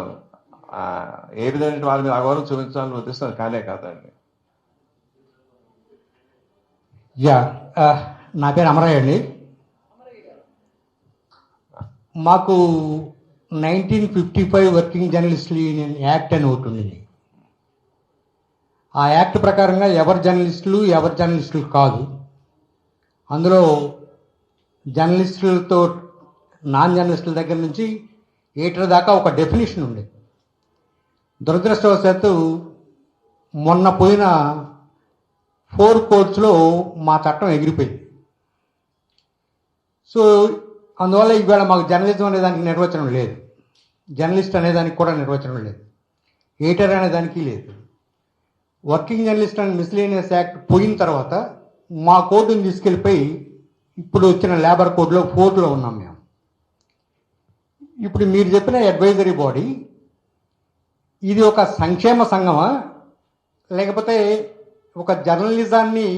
ఏ విధమైన వారి మీద అగౌరవం చూపించాలని ఉద్దేశం కానే కాదండి. యా, నా పేరు అమరయ్య అండి. మాకు 1955 వర్కింగ్ జర్నలిస్టులు యూనియన్ యాక్ట్ అని ఒకటి ఉంది. ఆ యాక్ట్ ప్రకారంగా ఎవరు జర్నలిస్టులు కాదు. అందులో జర్నలిస్టులతో నాన్ జర్నలిస్టుల దగ్గర నుంచి ఎడిటర్ దాకా ఒక డెఫినేషన్ ఉండేది. దురదృష్టవశాత్తు మొన్న పోయిన 4 కోర్ట్స్లో మా చట్టం ఎగిరిపోయింది. సో అందువల్ల ఇవాళ మాకు జర్నలిజం అనేదానికి నిర్వచనం లేదు, జర్నలిస్ట్ అనేదానికి కూడా నిర్వచనం లేదు, ఎడిటర్ అనేదానికి లేదు. Working journalist and miscellaneous act పోయిన తర్వాత మా కోర్టుని తీసుకెళ్ళిపోయి ఇప్పుడు వచ్చిన లేబర్ కోడ్లో 4లో ఉన్నాం మేము. ఇప్పుడు మీరు చెప్పిన అడ్వైజరీ బాడీ ఇది ఒక సంక్షేమ సంఘమా, లేకపోతే ఒక జర్నలిజాన్ని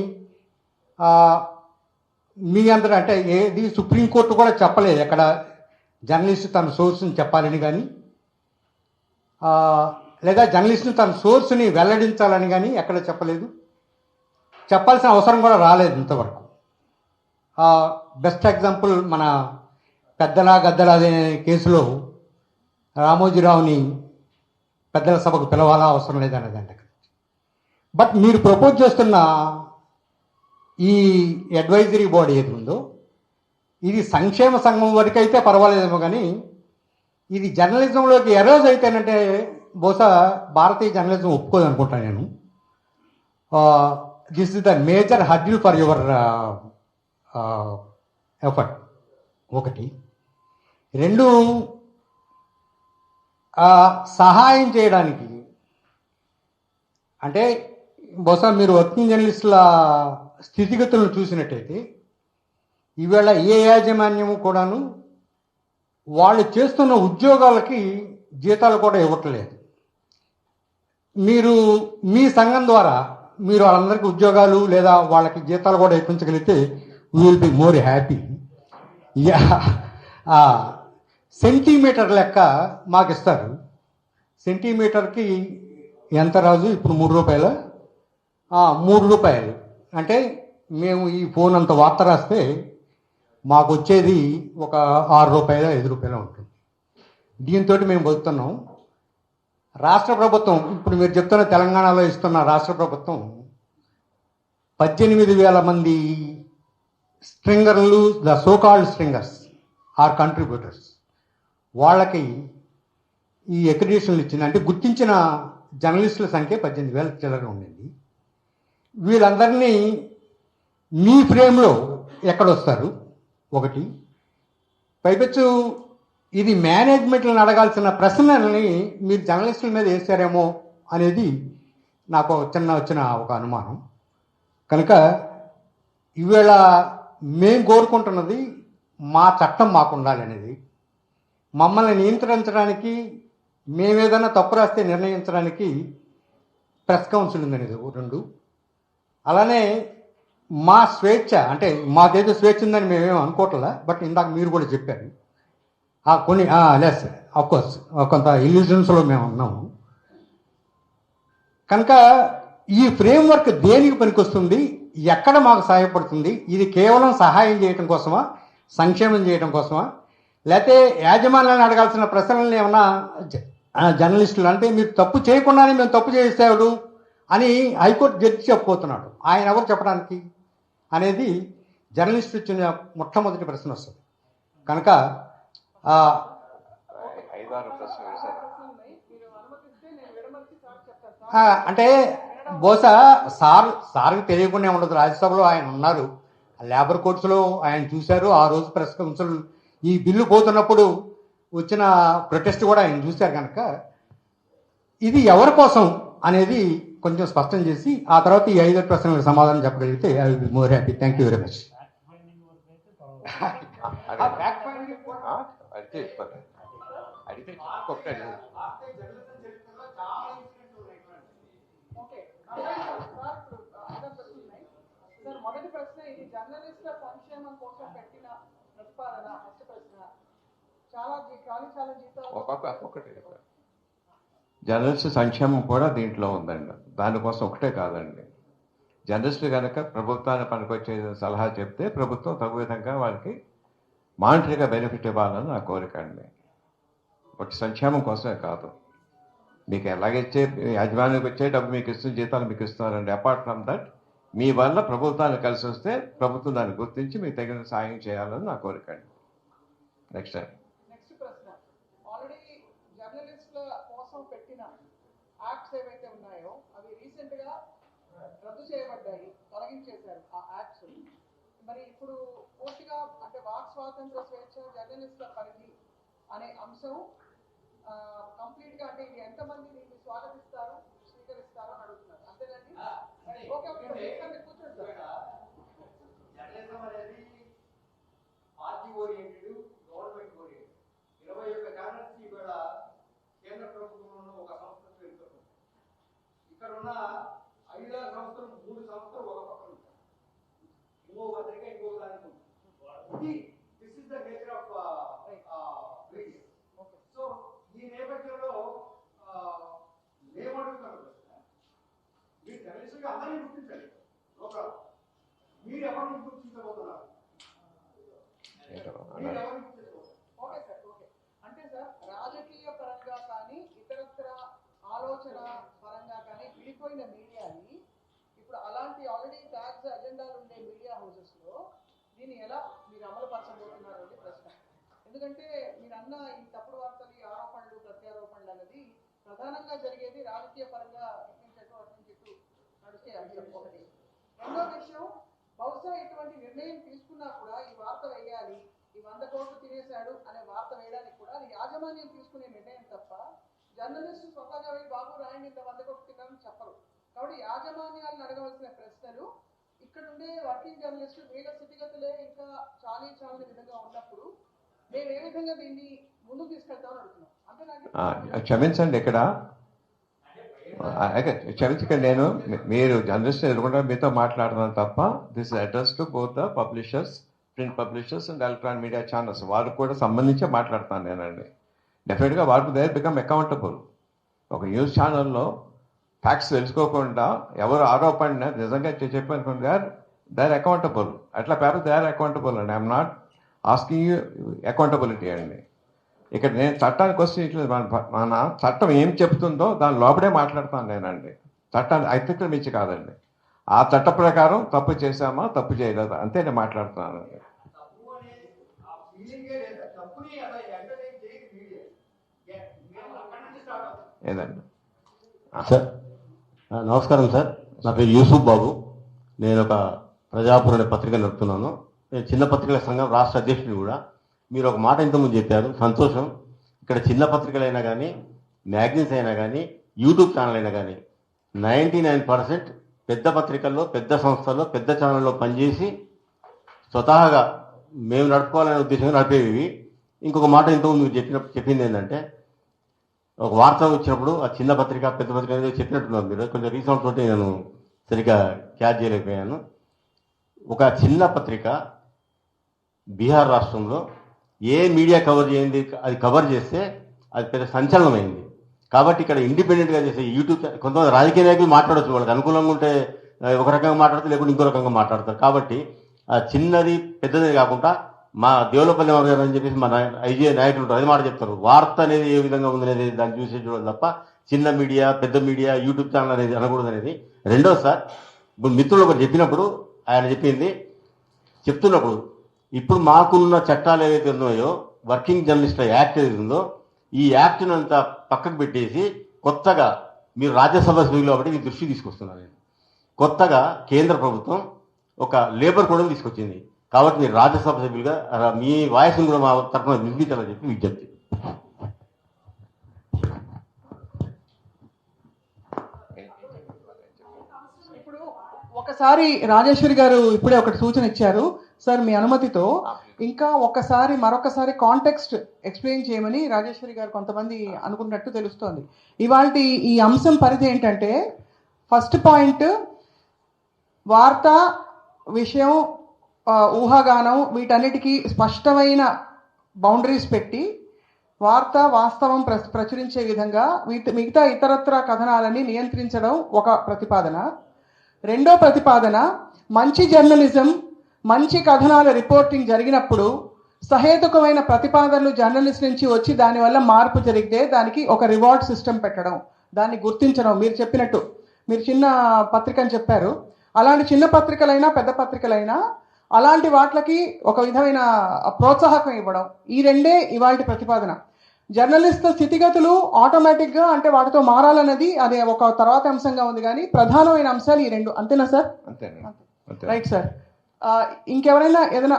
మీ అందరూ అంటే ఏది సుప్రీంకోర్టు కూడా చెప్పలేదు ఎక్కడ జర్నలిస్ట్ తన సోర్స్ని చెప్పాలని కానీ, లేదా జర్నలిస్ట్ని తన సోర్స్ని వెల్లడించాలని కానీ ఎక్కడ చెప్పలేదు. చెప్పాల్సిన అవసరం కూడా రాలేదు ఇంతవరకు. బెస్ట్ ఎగ్జాంపుల్ మన పెద్దల గద్దల అనే కేసులో రామోజీరావుని పెద్దల సభకు పిలవాలా అవసరం లేదనేదండి. బట్ మీరు ప్రపోజ్ చేస్తున్న ఈ అడ్వైజరీ బాడీ ఏది ఉందో ఇది సంక్షేమ సంఘం వరకు అయితే పర్వాలేదేమో, కానీ ఇది జర్నలిజంలోకి ఎరోజ్ అయితేనంటే బహుశా భారతీయ జర్నలిజం ఒప్పుకోదు అనుకుంటాను నేను. This is the major hurdle for your effort. ఒకటి. 2, సహాయం చేయడానికి అంటే బహుశా మీరు వర్కింగ్ జర్నలిస్టుల స్థితిగతులను చూసినట్టయితే ఈవేళ ఏ యాజమాన్యము కూడాను వాళ్ళు చేస్తున్న ఉద్యోగాలకి జీతాలు కూడా ఇవ్వట్లేదు. మీరు మీ సంఘం ద్వారా మీరు వాళ్ళందరికీ ఉద్యోగాలు లేదా వాళ్ళకి జీతాలు కూడా ఇప్పించగలిగితే we will be more happy. Centimetre లెక్క మాకు ఇస్తారు. సెంటీమీటర్కి ఎంత రాజు? ఇప్పుడు 3 రూపాయలు. 3 రూపాయలు అంటే మేము ఈ ఫోన్ అంత వార్త రాస్తే మాకు వచ్చేది ఒక 6 రూపాయలు 5 రూపాయలు ఉంటుంది. దీంతో మేము బతుకుతున్నాం. రాష్ట్ర ప్రభుత్వం ఇప్పుడు మీరు చెప్తున్న తెలంగాణలో ఇస్తున్న రాష్ట్ర ప్రభుత్వం 18,000 మంది స్ట్రింగర్లు, the so called stringers or contributors, వాళ్ళకి ఈ అక్రిడిటేషన్లు ఇచ్చింది. అంటే గుర్తించిన జర్నలిస్టుల సంఖ్య 18,000 చిల్లర ఉండింది. వీళ్ళందరినీ మీ ఫ్రేమ్లో ఎక్కడొస్తారు? ఒకటి. పైపెచ్చు ఇది మేనేజ్మెంట్లను అడగాల్సిన ప్రశ్నల్ని మీరు జర్నలిస్టుల మీద వేసారేమో అనేది నాకు వచ్చిన ఒక అనుమానం. కనుక ఈవేళ మేము కోరుకుంటున్నది మా చట్టం మాకు ఉండాలి అనేది. మమ్మల్ని నియంత్రించడానికి, మేమేదైనా తప్పు రాస్తే నిర్ణయించడానికి ప్రెస్ కౌన్సిల్ ఉందనేది 2. అలానే మా స్వేచ్ఛ, అంటే మాకేదో స్వేచ్ఛ ఉందని మేమేం అనుకోవట్లా. బట్ ఇందాక మీరు కూడా చెప్పారు కొన్ని లెస్ అఫ్కోర్స్ కొంత ఇల్యూజన్స్లో మేము ఉన్నాము. కనుక ఈ ఫ్రేమ్వర్క్ దేనికి పనికొస్తుంది, ఎక్కడ మాకు సహాయపడుతుంది? ఇది కేవలం సహాయం చేయడం కోసమా, సంక్షేమం చేయడం కోసమా, లేకపోతే యాజమాన్యాన్ని అడగాల్సిన ప్రశ్నలను ఏమన్నా జర్నలిస్టులు అంటే మీరు తప్పు చేయకుండానే మేము తప్పు చేసేవాడు అని హైకోర్టు జడ్జి చెప్పబోతున్నాడు. ఆయన ఎవరు చెప్పడానికి అనేది జర్నలిస్ట్ ఇచ్చిన మొట్టమొదటి ప్రశ్న వస్తుంది. కనుక 5-6 ప్రశ్నలు వేశారు. అంటే బహుశా సార్కి తెలియకుండా ఉండదు. రాజ్యసభలో ఆయన ఉన్నారు, లేబర్ కోర్ట్స్లో ఆయన చూశారు. ఆ రోజు ప్రెస్ కౌన్సిల్ ఈ బిల్లు పోతున్నప్పుడు వచ్చిన ప్రొటెస్ట్ కూడా ఆయన చూశారు. కనుక ఇది ఎవరి కోసం అనేది కొంచెం స్పష్టం చేసి ఆ తర్వాత ఈ 5 ప్రశ్నలకు సమాధానం చెప్పగలిగితే I will be more happy. Thank you very much. అడిగితే చెప్తాను. అడిగితే ఒక్కటి అడిగి ఓకే. సార్, మొదటి ప్రశ్న, ఇది జర్నలిస్టుల సంక్షేమం కోసం పెట్టిన ప్రతిపాదన. ఫస్ట్ ప్రశ్న, చాలా జీతాలు ఒక్కొక్కటి జర్నలిస్ట్ సంక్షేమం కూడా దీంట్లో ఉందండి. దానికోసం ఒకటే కాదండి. జర్నలిస్టులు కనుక ప్రభుత్వాన్ని పనికొచ్చే సలహా చెప్తే ప్రభుత్వం తగు విధంగా వాళ్ళకి మానిటరీగా బెనిఫిట్ ఇవ్వాలని నా కోరిక అండి. ఒక సంక్షేమం కోసమే కాదు. మీకు ఎలాగైతే యజమానికి వచ్చే డబ్బు మీకు ఇస్తున్న జీతాలు మీకు ఇస్తున్నారండి. అపార్ట్ ఫ్రమ్ దట్ మీ వల్ల ప్రభుత్వాన్ని కలిసి వస్తే ప్రభుత్వం దాన్ని గుర్తించి మీకు తగిన సాయం చేయాలని నా కోరిక అండి. నెక్స్ట్ ప్రశ్న, ఆల్రెడీ జర్నలిస్టుల కోసం పెట్టిన యాక్ట్స్ ఏవైతే ఉన్నాయో అవి రీసెంట్ గా రద్దు చేయబడ్డాయి, తొలగించేశారు ఆ యాక్ట్స్. మరి ఇప్పుడు పూర్తిగా అంటే వాక్ స్వాతంత్ర స్వేచ్ఛ, జర్నలిస్టుల పరిధి అనే అంశం కంప్లీట్ గా, అంటే ఇది ఎంతమంది దీన్ని స్వాగతిస్తారు, స్వీకరిస్తారు అని అడుగుతున్నారు. అంతేనండి? ఓకే, కూర్చోండి సార్. జర్నలిజం అనేది party oriented, government oriented. 21 channels కూడా కేంద్ర ప్రభుత్వంలో ఒక సంస్థ వెళ్తుంది. ఇక్కడ ఉన్న 5 సంస్థలు, 3 సంస్థలు ఒక పక్కన ఉంటాయి, ఇంకో పత్రిక ఇంకో దానికి ఉంటుంది. This is the nature of media. So ఈ నేపథ్యంలో ఏమడుగుతారు, మీరు జర్నలిస్టులుగా అందరినీ గుర్తించండి లోపల. మీరు ఎవరిని గుర్తించబోతున్నారు? Okay sir, okay. అంటే సార్, రాజకీయ పరంగా కానీ ఇతరత్ర ఆలోచన పరంగా కానీ విడిపోయిన మీడియాని ఇప్పుడు అలాంటి ఆల్రెడీ ట్యాక్స్ అజెండాలు ఉండే మీడియా హౌసెస్ లో దీన్ని ఎలా మీరు అమలు పరచబోతున్నారు అని ప్రశ్న. ఎందుకంటే మీరు అన్న ఈ తప్పుడు వార్తలు, ఈ ఆరోపణలు, ప్రత్యారోపణలు అనేది ప్రధానంగా జరిగేది రాజకీయ పరంగా చెట్టు నడిచే అంశం ఒకటి. రెండో విషయం, బహుశా ఇటువంటి నిర్ణయం తీసుకున్నా కూడా ఈ వార్త వేయాలి, ఈ 100 కోట్లు తినేశాడు అనే వార్త వేయడానికి కూడా అది యాజమాన్యం తీసుకునే నిర్ణయం తప్ప జర్నలిస్టు స్వతహాగా వెళ్ళి బాబు రాయండి ఇంత 100 కోట్లు తిన్నారని చెప్పరు. కాబట్టి యాజమాన్యాలను అడగవలసిన ప్రశ్నలు ఇక్కడ ఉండే వర్కింగ్ జర్నలిస్టు వీళ్ళ స్థితిగతులే ఇంకా చాలని విధంగా ఉన్నప్పుడు మేము ఏ విధంగా దీన్ని ముందుకు తీసుకెళ్తామని అడుగుతున్నాం. అంటే క్షమించండి, ఇక్కడ క్షమించకండి, నేను మీరు జర్నలిస్ట్ ఎదుర్కొంటే మీతో మాట్లాడుతున్నాను తప్ప this address to both the publishers, print publishers and electronic media channels. వారికి కూడా సంబంధించే మాట్లాడుతాను నేనండి. డెఫినెట్గా వారికి దే బికమ్ అకౌంటబుల్. ఒక న్యూస్ ఛానల్లో ఫ్యాక్ట్స్ తెలుసుకోకుండా ఎవరు ఆరోపణ నిజంగా చెప్పనుకోండి, దే ఆర్ అకౌంటబుల్. అట్లా పేపర్ దే ఆర్ అకౌంటబుల్ అండి. I'm not asking you accountability అండి. ఇక్కడ నేను చట్టానికి వస్తే మన చట్టం ఏం చెప్తుందో దాని లోపడే మాట్లాడతాను నేనండి. చట్టాన్ని అతిక్రమించి కాదండి. ఆ చట్ట ప్రకారం తప్పు చేశామా, తప్పు చేయలేదా అంతే నేను మాట్లాడుతున్నాను. ఏదండి సార్, నమస్కారం సార్. నా పేరు యూసుఫ్ బాబు. నేను ఒక ప్రజాపురం అనే పత్రిక నడుపుతున్నాను. నేను చిన్న పత్రికల సంఘం రాష్ట్ర అధ్యక్షుడు కూడా. మీరు ఒక మాట ఇంతకుముందు చెప్పారు, సంతోషం. ఇక్కడ చిన్న పత్రికలైనా కానీ, మ్యాగజైన్స్ అయినా కానీ, యూట్యూబ్ ఛానల్ అయినా కానీ 99% పెద్ద పత్రికల్లో, పెద్ద సంస్థల్లో, పెద్ద ఛానల్లో పనిచేసి స్వతహాగా మేము నడుపుకోవాలనే ఉద్దేశంగా నడిపేవి. ఇంకొక మాట ఇంతకుముందు మీరు చెప్పింది ఏంటంటే, ఒక వార్త వచ్చినప్పుడు ఆ చిన్న పత్రిక, పెద్ద పత్రిక అనేది చెప్పినట్టున్నారు మీరు. కొంచెం రీసౌండ్ తోటి నేను సరిగ్గా క్యాచ్ చేయలేకపోయాను. ఒక చిన్న పత్రిక బీహార్ రాష్ట్రంలో ఏ మీడియా కవర్ చేయండి, అది కవర్ చేస్తే అది పెద్ద సంచలనమైంది. కాబట్టి ఇక్కడ ఇండిపెండెంట్గా చేసే యూట్యూబ్, కొంతమంది రాజకీయ నాయకులు మాట్లాడచ్చు, వాళ్ళకి అనుకూలంగా ఉంటే ఒక రకంగా మాట్లాడతారు, లేకుంటే ఇంకో రకంగా మాట్లాడతారు. కాబట్టి ఆ చిన్నది పెద్దది కాకుండా మా దేవులపల్లి గారు అని చెప్పేసి మన ఐజీఐ నాయకులు ఉంటారు, అది మాట చెప్తారు. వార్త అనేది ఏ విధంగా ఉందనేది దాన్ని చూసే చూడాలి తప్ప చిన్న మీడియా, పెద్ద మీడియా, యూట్యూబ్ ఛానల్ అనేది అనకూడదు అనేది. రెండోది సార్, ఇప్పుడు మిత్రులు ఒకరు చెప్పినప్పుడు ఆయన చెప్తున్నప్పుడు ఇప్పుడు మాకున్న చట్టాలు ఏవైతే ఉన్నాయో, వర్కింగ్ జర్నలిస్టుల యాక్ట్ ఏదైతే ఉందో, ఈ యాక్ట్ని అంతా పక్కకు పెట్టేసి కొత్తగా మీరు రాజ్యసభ సభ్యులు కాబట్టి మీ దృష్టి తీసుకొస్తున్నాను నేను. కొత్తగా కేంద్ర ప్రభుత్వం ఒక లేబర్ కోడ్ని తీసుకొచ్చింది. కాబట్టి మీరు రాజ్యసభ సభ్యులుగా మీ వాయిస్ని కూడా మా తరఫున వినిపించాలని చెప్పి విజ్ఞప్తి. ఇప్పుడు ఒకసారి రాజేశ్వరి గారు ఇప్పుడే ఒకటి సూచన ఇచ్చారు. సార్ మీ అనుమతితో ఇంకా మరొకసారి కాంటెక్స్ట్ ఎక్స్ప్లెయిన్ చేయమని రాజేశ్వరి గారు కొంతమంది అనుకున్నట్టు తెలుస్తోంది. ఇవాళ ఈ అంశం పరిధి ఏంటంటే, ఫస్ట్ పాయింట్ వార్త, విషయం, ఊహాగానం వీటన్నిటికీ స్పష్టమైన బౌండరీస్ పెట్టి వార్త వాస్తవం ప్రచురించే విధంగా మిగతా ఇతరత్ర కథనాలని నియంత్రించడం ఒక ప్రతిపాదన. రెండో ప్రతిపాదన, మంచి జర్నలిజం, మంచి కథనాల రిపోర్టింగ్ జరిగినప్పుడు సహేతుకమైన ప్రతిపాదనలు జర్నలిస్ట్ నుంచి వచ్చి దానివల్ల మార్పు జరిగితే దానికి ఒక రివార్డ్ సిస్టమ్ పెట్టడం, దాన్ని గుర్తించడం. మీరు చెప్పినట్టు, మీరు చిన్న పత్రిక అని చెప్పారు, అలాంటి చిన్న పత్రికలైనా పెద్ద పత్రికలైనా అలాంటి వాటికి ఒక విధమైన ప్రోత్సాహకం ఇవ్వడం. ఈ రెండే ఇవాళ ప్రతిపాదన. జర్నలిస్ట్ స్థితిగతులు ఆటోమేటిక్గా అంటే వాటితో మారాలన్నది అది ఒక తర్వాత అంశంగా ఉంది, కానీ ప్రధానమైన అంశాలు ఈ రెండు. అంతేనా సార్? అంతే. Right sir. ఇంకెవరైనా ఏదైనా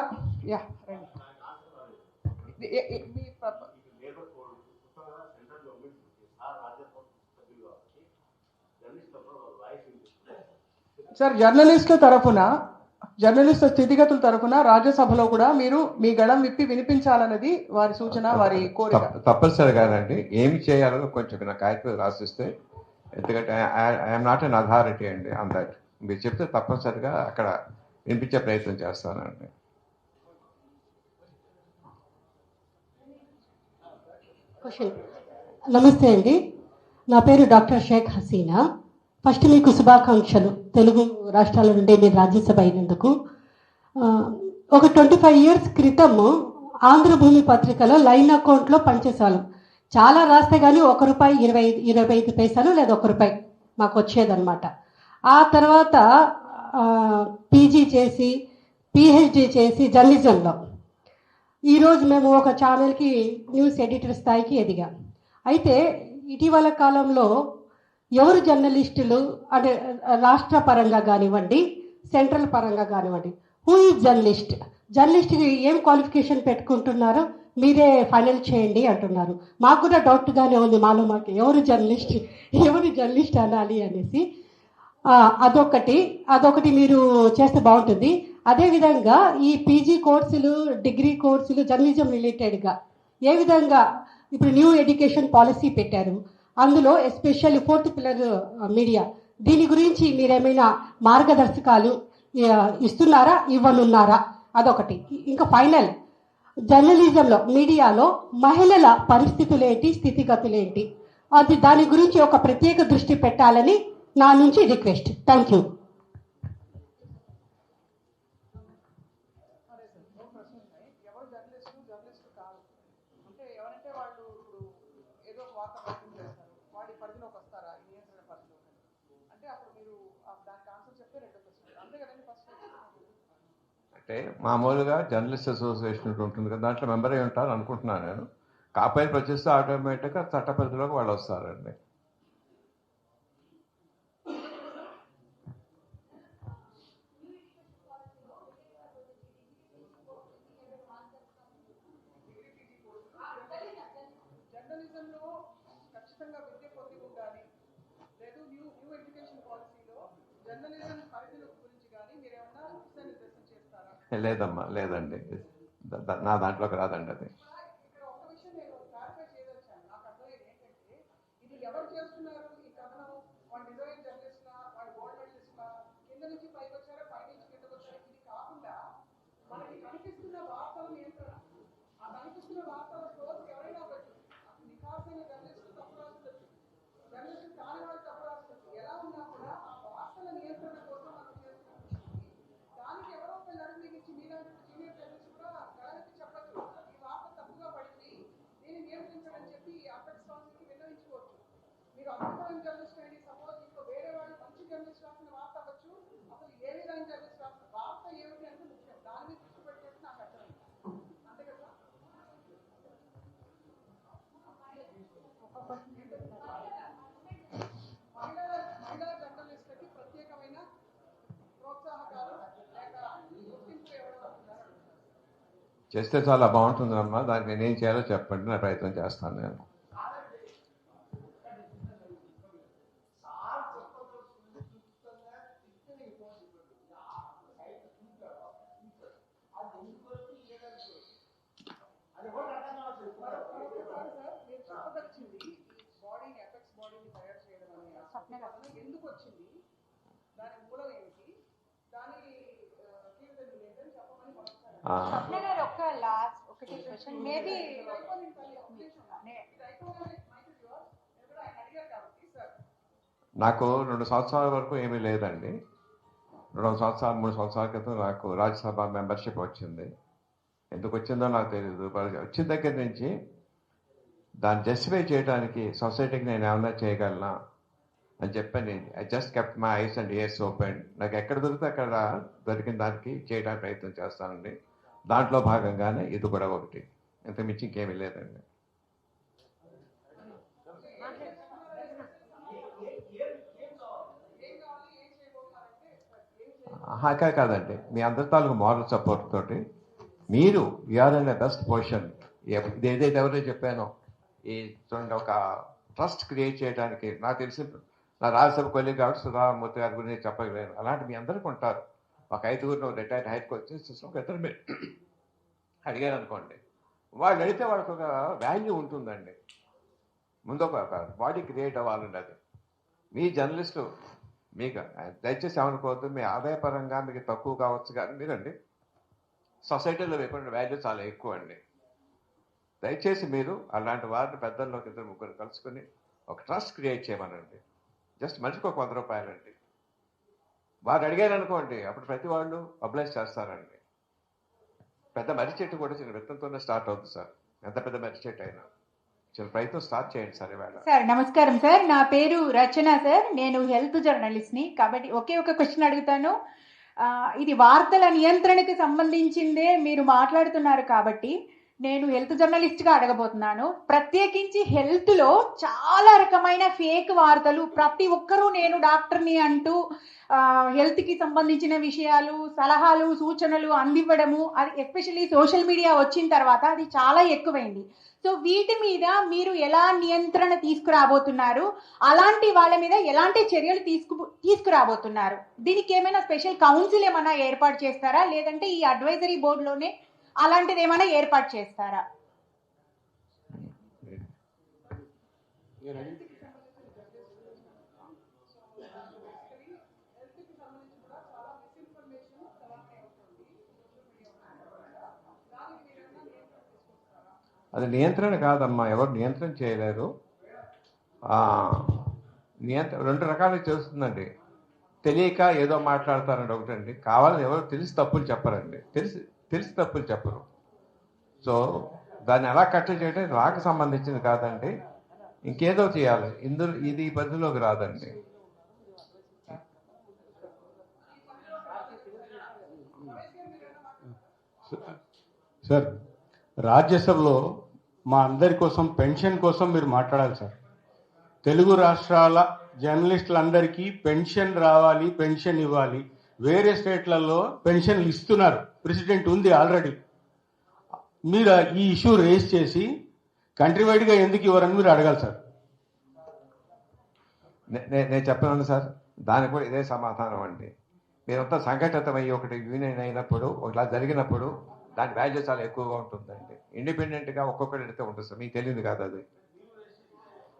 సార్, జర్నలిస్టు స్థితిగతుల తరఫున రాజ్యసభలో కూడా మీరు మీ గళం విప్పి వినిపించాలన్నది వారి సూచన, వారి కోరిక. తప్పనిసరిగానండి. ఏమి చేయాలో కొంచెం నా కాగితం రాసిస్తే, ఎందుకంటే ఐఎమ్ నాట్ ఎన్ అథారిటీ అండి ఆన్ దట్. మీరు చెప్తే తప్పనిసరిగా అక్కడ వినిపించే ప్రయత్నం చేస్తానండి. నమస్తే అండి, నా పేరు డాక్టర్ షేక్ హసీనా. ఫస్ట్ మీకు శుభాకాంక్షలు, తెలుగు రాష్ట్రాల నుండి మీరు రాజ్యసభ అయినందుకు. ఒక 25 years క్రితము ఆంధ్రభూమి పత్రికలో లైన్ అకౌంట్లో పనిచేసేవాళ్ళం. చాలా రాస్తే కానీ ₹1 25 పైసలు లేదా ₹1 మాకు వచ్చేదన్నమాట. ఆ తర్వాత పీజీ చేసి పిహెచ్డి చేసి జర్నలిజంలో ఈరోజు మేము ఒక ఛానల్కి న్యూస్ ఎడిటర్ స్థాయికి ఎదిగాం. అయితే ఇటీవల కాలంలో ఎవరు జర్నలిస్టులు అంటే రాష్ట్ర పరంగా కానివ్వండి, సెంట్రల్ పరంగా కానివ్వండి, హూ ఈజ్ జర్నలిస్ట్కి ఏం క్వాలిఫికేషన్ పెట్టుకుంటున్నారో మీరే ఫైనల్ చేయండి అంటున్నారు. మాకు కూడా డౌట్గానే ఉంది, మాకు ఎవరు జర్నలిస్ట్ అనాలి అనేసి. అదొకటి మీరు చేస్తే బాగుంటుంది. అదేవిధంగా ఈ పీజీ కోర్సులు, డిగ్రీ కోర్సులు జర్నలిజం రిలేటెడ్గా ఏ విధంగా ఇప్పుడు న్యూ ఎడ్యుకేషన్ పాలసీ పెట్టారు, అందులో ఎస్పెషల్లీ 4th పిల్లర్ మీడియా, దీని గురించి మీరేమైనా మార్గదర్శకాలు ఇస్తున్నారా, ఇవ్వనున్నారా? అదొకటి. ఇంకా ఫైనల్, జర్నలిజంలో మీడియాలో మహిళల పరిస్థితులేంటి, స్థితిగతులేంటి, దాని గురించి ఒక ప్రత్యేక దృష్టి పెట్టాలని నా నుంచి రిక్వెస్ట్. Thank you. అంటే మామూలుగా జర్నలిస్ట్ అసోసియేషన్ ఉంటుంది కదా, దాంట్లో మెంబర్ అయి ఉంటారు అనుకుంటున్నాను నేను. కాపైన ప్రశ్నిస్తే ఆటోమేటిక్గా చట్ట పరిధిలోకి వాళ్ళు వస్తారండి. లేదమ్మా, లేదండి, నా దాంట్లోకి రాదండి అది. చేస్తే చాలా బాగుంటుందమ్మా. దానికి నేనేం చేయాలో చెప్పండి, నా ప్రయత్నం చేస్తాను నేను. ఎందుకు వచ్చింది, దాని మూలం ఏమిటి, దాని తీవ్రత ఏంటని చెప్పమని మరొకసారి. స్వప్న గారు ఒకటి క్వశ్చన్ మేబీ నాకు 2 సంవత్సరాల వరకు ఏమీ లేదండి. 2 సంవత్సరాలు 3 సంవత్సరాల క్రితం నాకు రాజ్యసభ మెంబర్షిప్ వచ్చింది. ఎందుకు వచ్చిందో నాకు తెలియదు. వచ్చిన దగ్గర నుంచి దాన్ని జస్టిఫై చేయడానికి సొసైటీకి నేను ఏమన్నా చేయగలనా అని చెప్పని I just kept my eyes and years open. నాకు ఎక్కడ దొరికితే అక్కడ దొరికిన దానికి చేయడానికి ప్రయత్నం చేస్తానండి. దాంట్లో భాగంగానే ఇది కూడా ఒకటి, ఇంత మించి ఇంకేమీ లేదండి. హాకా కాదండి, మీ అందరి తాలూకు మారల్ సపోర్ట్ తోటి మీరు you are in the best position. ఇది ఏదైతే ఎవరైతే చెప్పానో ఈ చూడండి, ఒక ట్రస్ట్ క్రియేట్ చేయడానికి నాకు తెలిసి నా రాజ్యసభ కొలీగ్ కాబట్టి సుధామూర్తి గారి గురించి చెప్పగలేను. అలాంటి మీ అందరికీ ఉంటారు. ఒక 5గురు రిటైర్డ్ హైకోర్టు జస్టిస్ ఒక ఇద్దరు మీరు అడిగారు అనుకోండి, వాళ్ళు అడిగితే వాళ్ళకి ఒక వాల్యూ ఉంటుందండి. ముందు ఒక బాడీ క్రియేట్ అవ్వాలండి. అది మీ జర్నలిస్టు మీకు దయచేసి ఏమనుకోవద్దు, మీ ఆదాయపరంగా మీకు తక్కువ కావచ్చు, కానీ మీరండి సొసైటీలో వేపడిన వాల్యూ చాలా ఎక్కువ అండి. దయచేసి మీరు అలాంటి వారిని పెద్దల్లోకి 2-3 కలుసుకొని ఒక ట్రస్ట్ క్రియేట్ చేయమనండి. జస్ట్ మనిషికి ఒక 100 రూపాయలండి. వారు అడిగారు అనుకోండి, అప్పుడు ప్రతి వాళ్ళు అబ్లైజ్ చేస్తారండి. పెద్ద మర్రి చెట్టు కూడా చిన్న విత్తంతోనే స్టార్ట్ అవుతుంది సార్. ఎంత పెద్ద మర్రి చెట్టు అయినా చిన్న ప్రయత్నం స్టార్ట్ చేయండి సార్. ఇవాళ సార్ నమస్కారం సార్, నా పేరు రచన సార్, నేను హెల్త్ జర్నలిస్ట్ని. కాబట్టి ఒకే ఒక క్వశ్చన్ అడుగుతాను. ఇది వార్తల నియంత్రణకి సంబంధించిందే మీరు మాట్లాడుతున్నారు కాబట్టి నేను హెల్త్ జర్నలిస్ట్గా అడగబోతున్నాను. ప్రత్యేకించి హెల్త్లో చాలా రకమైన ఫేక్ వార్తలు, ప్రతి ఒక్కరూ నేను డాక్టర్ని అంటూ హెల్త్కి సంబంధించిన విషయాలు, సలహాలు, సూచనలు అందివ్వడము, అది ఎస్పెషల్లీ సోషల్ మీడియా వచ్చిన తర్వాత అది చాలా ఎక్కువైంది. సో వీటి మీద మీరు ఎలా నియంత్రణ తీసుకురాబోతున్నారు, అలాంటి వాళ్ళ మీద ఎలాంటి చర్యలు తీసుకురాబోతున్నారు? దీనికి ఏమైనా స్పెషల్ కౌన్సిల్ ఏమైనా ఏర్పాటు చేస్తారా, లేదంటే ఈ అడ్వైజరీ బోర్డులోనే అలాంటిది ఏమైనా ఏర్పాటు చేస్తారా? అది నియంత్రణ కాదమ్మా, ఎవరు నియంత్రణ చేయలేరు. నియంత్రణ 2 రకాలుగా చేస్తుందండి. తెలియక ఏదో మాట్లాడతారండి ఒకటండి, కావాలని ఎవరు తెలిసి తప్పులు చెప్పరండి. తెలిసి తప్పులు చెప్పరు. సో దాన్ని ఎలా కట్టడి చేయడం రాకు సంబంధించింది కాదండి, ఇంకేదో చేయాలి. ఇది ఈ పరిధిలోకి రాదండి. సార్, రాజ్యసభలో మా అందరి కోసం పెన్షన్ కోసం మీరు మాట్లాడాలి సార్. తెలుగు రాష్ట్రాల జర్నలిస్టులందరికీ పెన్షన్ రావాలి, పెన్షన్ ఇవ్వాలి. వేరే స్టేట్లలో పెన్షన్లు ఇస్తున్నారు, ప్రెసిడెంట్ ఉంది ఆల్రెడీ. మీరు ఈ ఇష్యూ రేస్ చేసి కంట్రీ వైడ్గా ఎందుకు ఇవ్వరని మీరు అడగాలి సార్. నేను చెప్పను సార్, దానికి కూడా ఇదే సమాధానం అండి. మీరంతా సంఘటితమయ్యి ఒకటి యూనియన్ అయినప్పుడు, ఇలా జరిగినప్పుడు దాని వాల్యూ చాలా ఎక్కువగా ఉంటుందండి. ఇండిపెండెంట్గా ఒక్కొక్కటి అడిగితే ఉంటుంది సార్, మీకు తెలియదు కాదు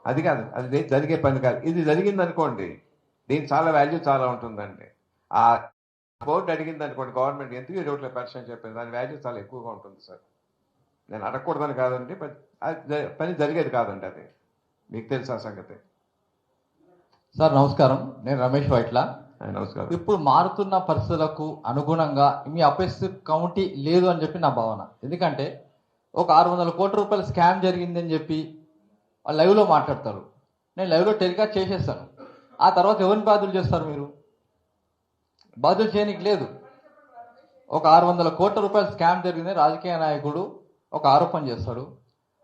అది కాదు, అది జరిగే పని కాదు. ఇది జరిగింది అనుకోండి, దీనికి చాలా వాల్యూ చాలా ఉంటుందండి. ఆ బోర్డు అడిగింది అనుకోండి, గవర్నమెంట్ ఎందుకు 2 పెన్షన్ చెప్పింది, దాని వాల్యూ చాలా ఎక్కువగా ఉంటుంది సార్. నేను అడగకూడదని కాదండి, పని జరిగేది కాదండి, అది మీకు తెలుసు ఆ సంగతి. సార్ నమస్కారం, నేను రమేష్ వైట్ల. నమస్కారం. ఇప్పుడు మారుతున్న పరిస్థితులకు అనుగుణంగా మీ అపెక్స్ కౌంటీ లేదు అని చెప్పి నా భావన. ఎందుకంటే ఒక 600 కోట్ల రూపాయల స్కామ్ జరిగిందని చెప్పి లైవ్లో మాట్లాడతారు. నేను లైవ్లో టెలికాస్ట్ చేసేస్తాను. ఆ తర్వాత ఎవరిని బాధ్యులు చేస్తారు? మీరు బాధ్యులు చేయడానికి లేదు. ఒక 600 కోట్ల రూపాయల స్కామ్ జరిగింది, రాజకీయ నాయకుడు ఒక ఆరోపణ చేస్తాడు.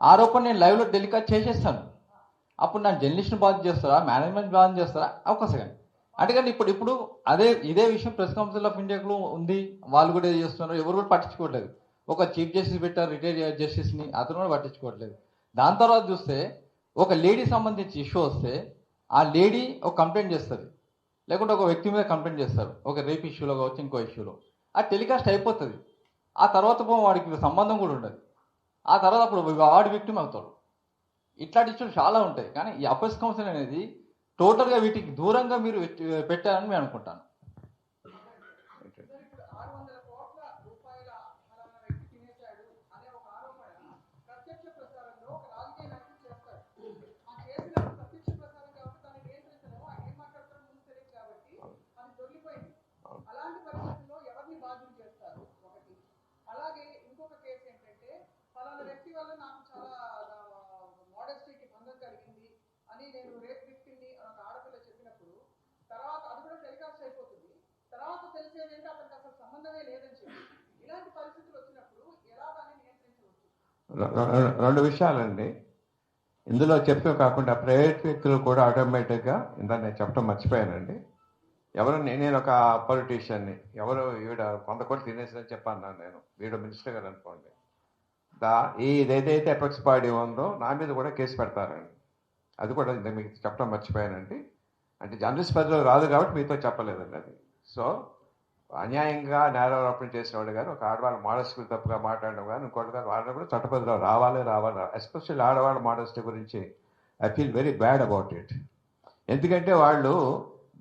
ఆరోపణ నేను లైవ్లో టెలికాస్ట్ చేసేస్తాను. అప్పుడు నా జర్నలిస్ట్ని బాధ్యత చేస్తారా, మేనేజ్మెంట్ బాధ్యత చేస్తారా? ఒక సెకండ్. అందుకని ఇప్పుడు ఇదే విషయం ప్రెస్ కౌన్సిల్ ఆఫ్ ఇండియాలో ఉంది, వాళ్ళు కూడా ఏది చేస్తున్నారు, ఎవరు కూడా పట్టించుకోవట్లేదు. ఒక చీఫ్ జస్టిస్ పెట్టారు, రిటైర్డ్ జస్టిస్ని, అతను కూడా పట్టించుకోవట్లేదు. దాని తర్వాత చూస్తే ఒక లేడీ సంబంధించి ఇష్యూ వస్తే ఆ లేడీ ఒక కంప్లైంట్ చేస్తుంది, లేకుంటే ఒక వ్యక్తి మీద కంప్లైంట్ చేస్తారు, ఒక రేప్ ఇష్యూలో కావచ్చు, ఇంకో ఇష్యూలో. ఆ టెలికాస్ట్ అయిపోతుంది. ఆ తర్వాత వాడికి సంబంధం కూడా ఉండదు. ఆ తర్వాత అప్పుడు వాడి విక్టిమ్ అవుతాడు. ఇట్లాంటి ఇష్యూలు చాలా ఉంటాయి. కానీ ఈ అపెక్స్ కౌన్సిల్ అనేది టోటల్గా వీటికి దూరంగా మీరు పెట్టారని నేను అనుకుంటాను. రెండు విషయాలండి ఇందులో చెప్తూ కాకుండా ప్రైవేట్ వ్యక్తులు కూడా ఆటోమేటిక్గా ఇందాక నేను చెప్పడం మర్చిపోయానండి. ఎవరు నేను ఒక పొలిటీషియన్ని, ఎవరు ఈవిడ 100 కోట్లు తినేసిందని చెప్పాను నేను, వీడు మినిస్టర్ గారు అనుకోండి, ఏదైతే ఎపెక్స్ బాడీ ఉందో నా మీద కూడా కేసు పెడతారండి. అది కూడా మీకు చెప్పడం మర్చిపోయానండి. అంటే జర్నలిస్ట్ పదవిలో రాదు కాబట్టి మీతో చెప్పలేదండి అది. సో అన్యాయంగా నేరారోపణ చేసిన వాడు కానీ ఒక ఆడవాళ్ళ మోడస్టీ తప్పుగా మాట్లాడడం కానీ ఇంకోటి కానీ వాళ్ళని కూడా చట్టపరిధిలో రావాలి. ఎస్పెషల్లీ ఆడవాళ్ళ మోడస్టీ గురించి I feel very bad about it. ఎందుకంటే వాళ్ళు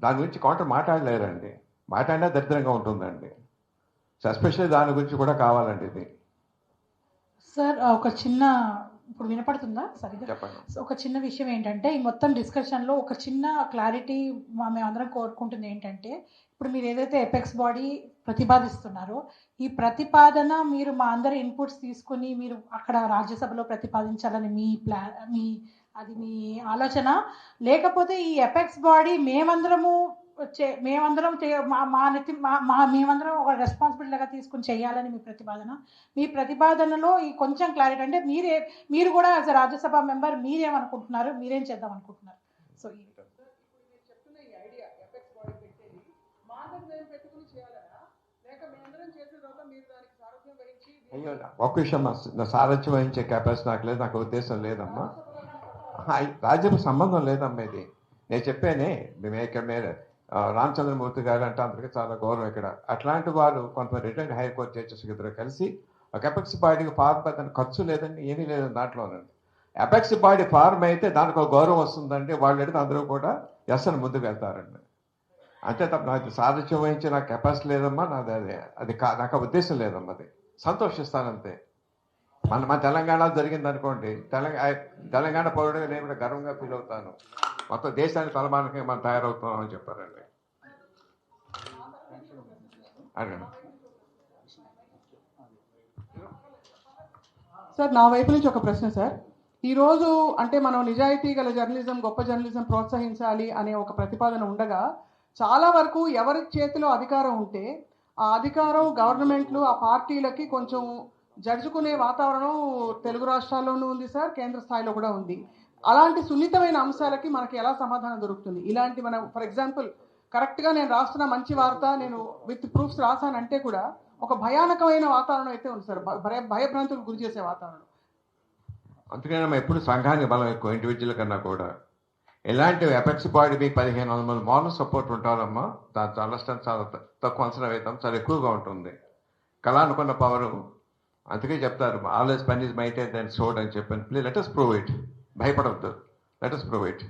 దాని గురించి కౌంటర్ మాట్లాడలేరండి, మాట్లాడినా దరిద్రంగా ఉంటుందండి. సో ఎస్పెషల్లీ దాని గురించి కూడా కావాలండి ఇది. సార్ ఒక చిన్న, ఇప్పుడు వినపడుతుందా సరిగ్గా? చెప్పండి. ఒక చిన్న విషయం ఏంటంటే, ఈ మొత్తం డిస్కషన్లో ఒక చిన్న క్లారిటీ మేమందరం కోరుకుంటుంది ఏంటంటే, ఇప్పుడు మీరు ఏదైతే ఎపెక్స్ బాడీ ప్రతిపాదిస్తున్నారో ఈ ప్రతిపాదన మీరు మా అందరి ఇన్పుట్స్ తీసుకుని మీరు అక్కడ రాజ్యసభలో ప్రతిపాదించాలని మీ మీ ఆలోచన, లేకపోతే ఈ ఎపెక్స్ బాడీ మేమందరం మేమందరం ఒక రెస్పాన్సిబిలిటీగా తీసుకుని చేయాలని మీ ప్రతిపాదనలో ఈ కొంచెం క్లారిటీ అంటే మీరు కూడా యాజ్ అ రాజ్యసభ మెంబర్ మీరేమనుకుంటున్నారు, మీరేం చేద్దాం అనుకుంటున్నారు? సో అయ్యో ఒక విషయం, నా సారథ్యం వహించే కెపాసిటీ నాకు లేదు, నాకు ఉద్దేశం లేదమ్మా. రాజ్యసభ సంబంధం లేదమ్మా ఇది. నేను చెప్పానే మీరు రామచంద్రమూర్తి గారు అంటే అందరికీ చాలా గౌరవం ఇక్కడ. అట్లాంటి వారు కొంతమంది రిటైర్డ్ హైకోర్టు జడ్జెస్ ఇద్దరు కలిసి ఒక ఎపెక్స్ బాడీకి ఫార్మ్ దానికి ఖర్చు లేదండి, ఏమీ లేదండి దాంట్లోనండి. ఎపెక్స్ బాడీ ఫార్మ్ అయితే దానికి ఒక గౌరవం వస్తుందండి, వాళ్ళు అడిగితే అందరూ కూడా ఎస్ఎన్ ముందుకు వెళ్తారండి. అంతే తప్ప నాకు సారథ్యం వహించి నాకు కెపాసిటీ లేదమ్మా, నాది అది నాకు ఉద్దేశం లేదమ్మా. అది సంతోషిస్తానంతే. మన తెలంగాణలో జరిగింది అనుకోండి, తెలంగాణ పౌరుడిగా నేను కూడా గర్వంగా ఫీల్ అవుతాను. మొత్తం దేశానికి తలమానికంగా మనం తయారవుతున్నామని చెప్పారండి. అడగండి సార్. నా వైపు నుంచి ఒక ప్రశ్న సార్. ఈరోజు అంటే మనం నిజాయితీ గల జర్నలిజం, గొప్ప జర్నలిజం ప్రోత్సహించాలి అనే ఒక ప్రతిపాదన ఉండగా చాలా వరకు ఎవరి చేతిలో అధికారం ఉంటే ఆ అధికారం గవర్నమెంట్లు ఆ పార్టీలకి కొంచెం జడ్జుకునే వాతావరణం తెలుగు రాష్ట్రాల్లోనూ ఉంది సార్, కేంద్ర స్థాయిలో కూడా ఉంది. అలాంటి సున్నితమైన అంశాలకి మనకి ఎలా సమాధానం దొరుకుతుంది? ఇలాంటి మనం ఫర్ ఎగ్జాంపుల్ కరెక్ట్గా నేను రాస్తున్న మంచి వార్త నేను విత్ ప్రూఫ్స్ రాసానంటే కూడా ఒక భయానకమైన వాతావరణం అయితే ఉంది సార్, భయభ్రాంతులకు గురి చేసే వాతావరణం. అందుకని ఎప్పుడు సంఘానికి బలం ఎక్కువ, ఇండివిజువల్ కన్నా కూడా. ఎలాంటి ఎపెక్స్ బాడీ మీకు 1500 మంది మామూలు సపోర్ట్ ఉంటారమ్మా, దాంతో అండర్స్టాండ్ చాలా తక్కువ అంచనా వేద్దాం, చాలా ఎక్కువగా ఉంటుంది. కళ అనుకున్న పవరు. అందుకే చెప్తారు ఆల్వేస్ పెన్ ఈజ్ మైటర్ దెన్ సోడ్ అని చెప్పాను. Please let us prove it. భయపడవద్దు, లెట్ us ప్రూవ్ ఇట్.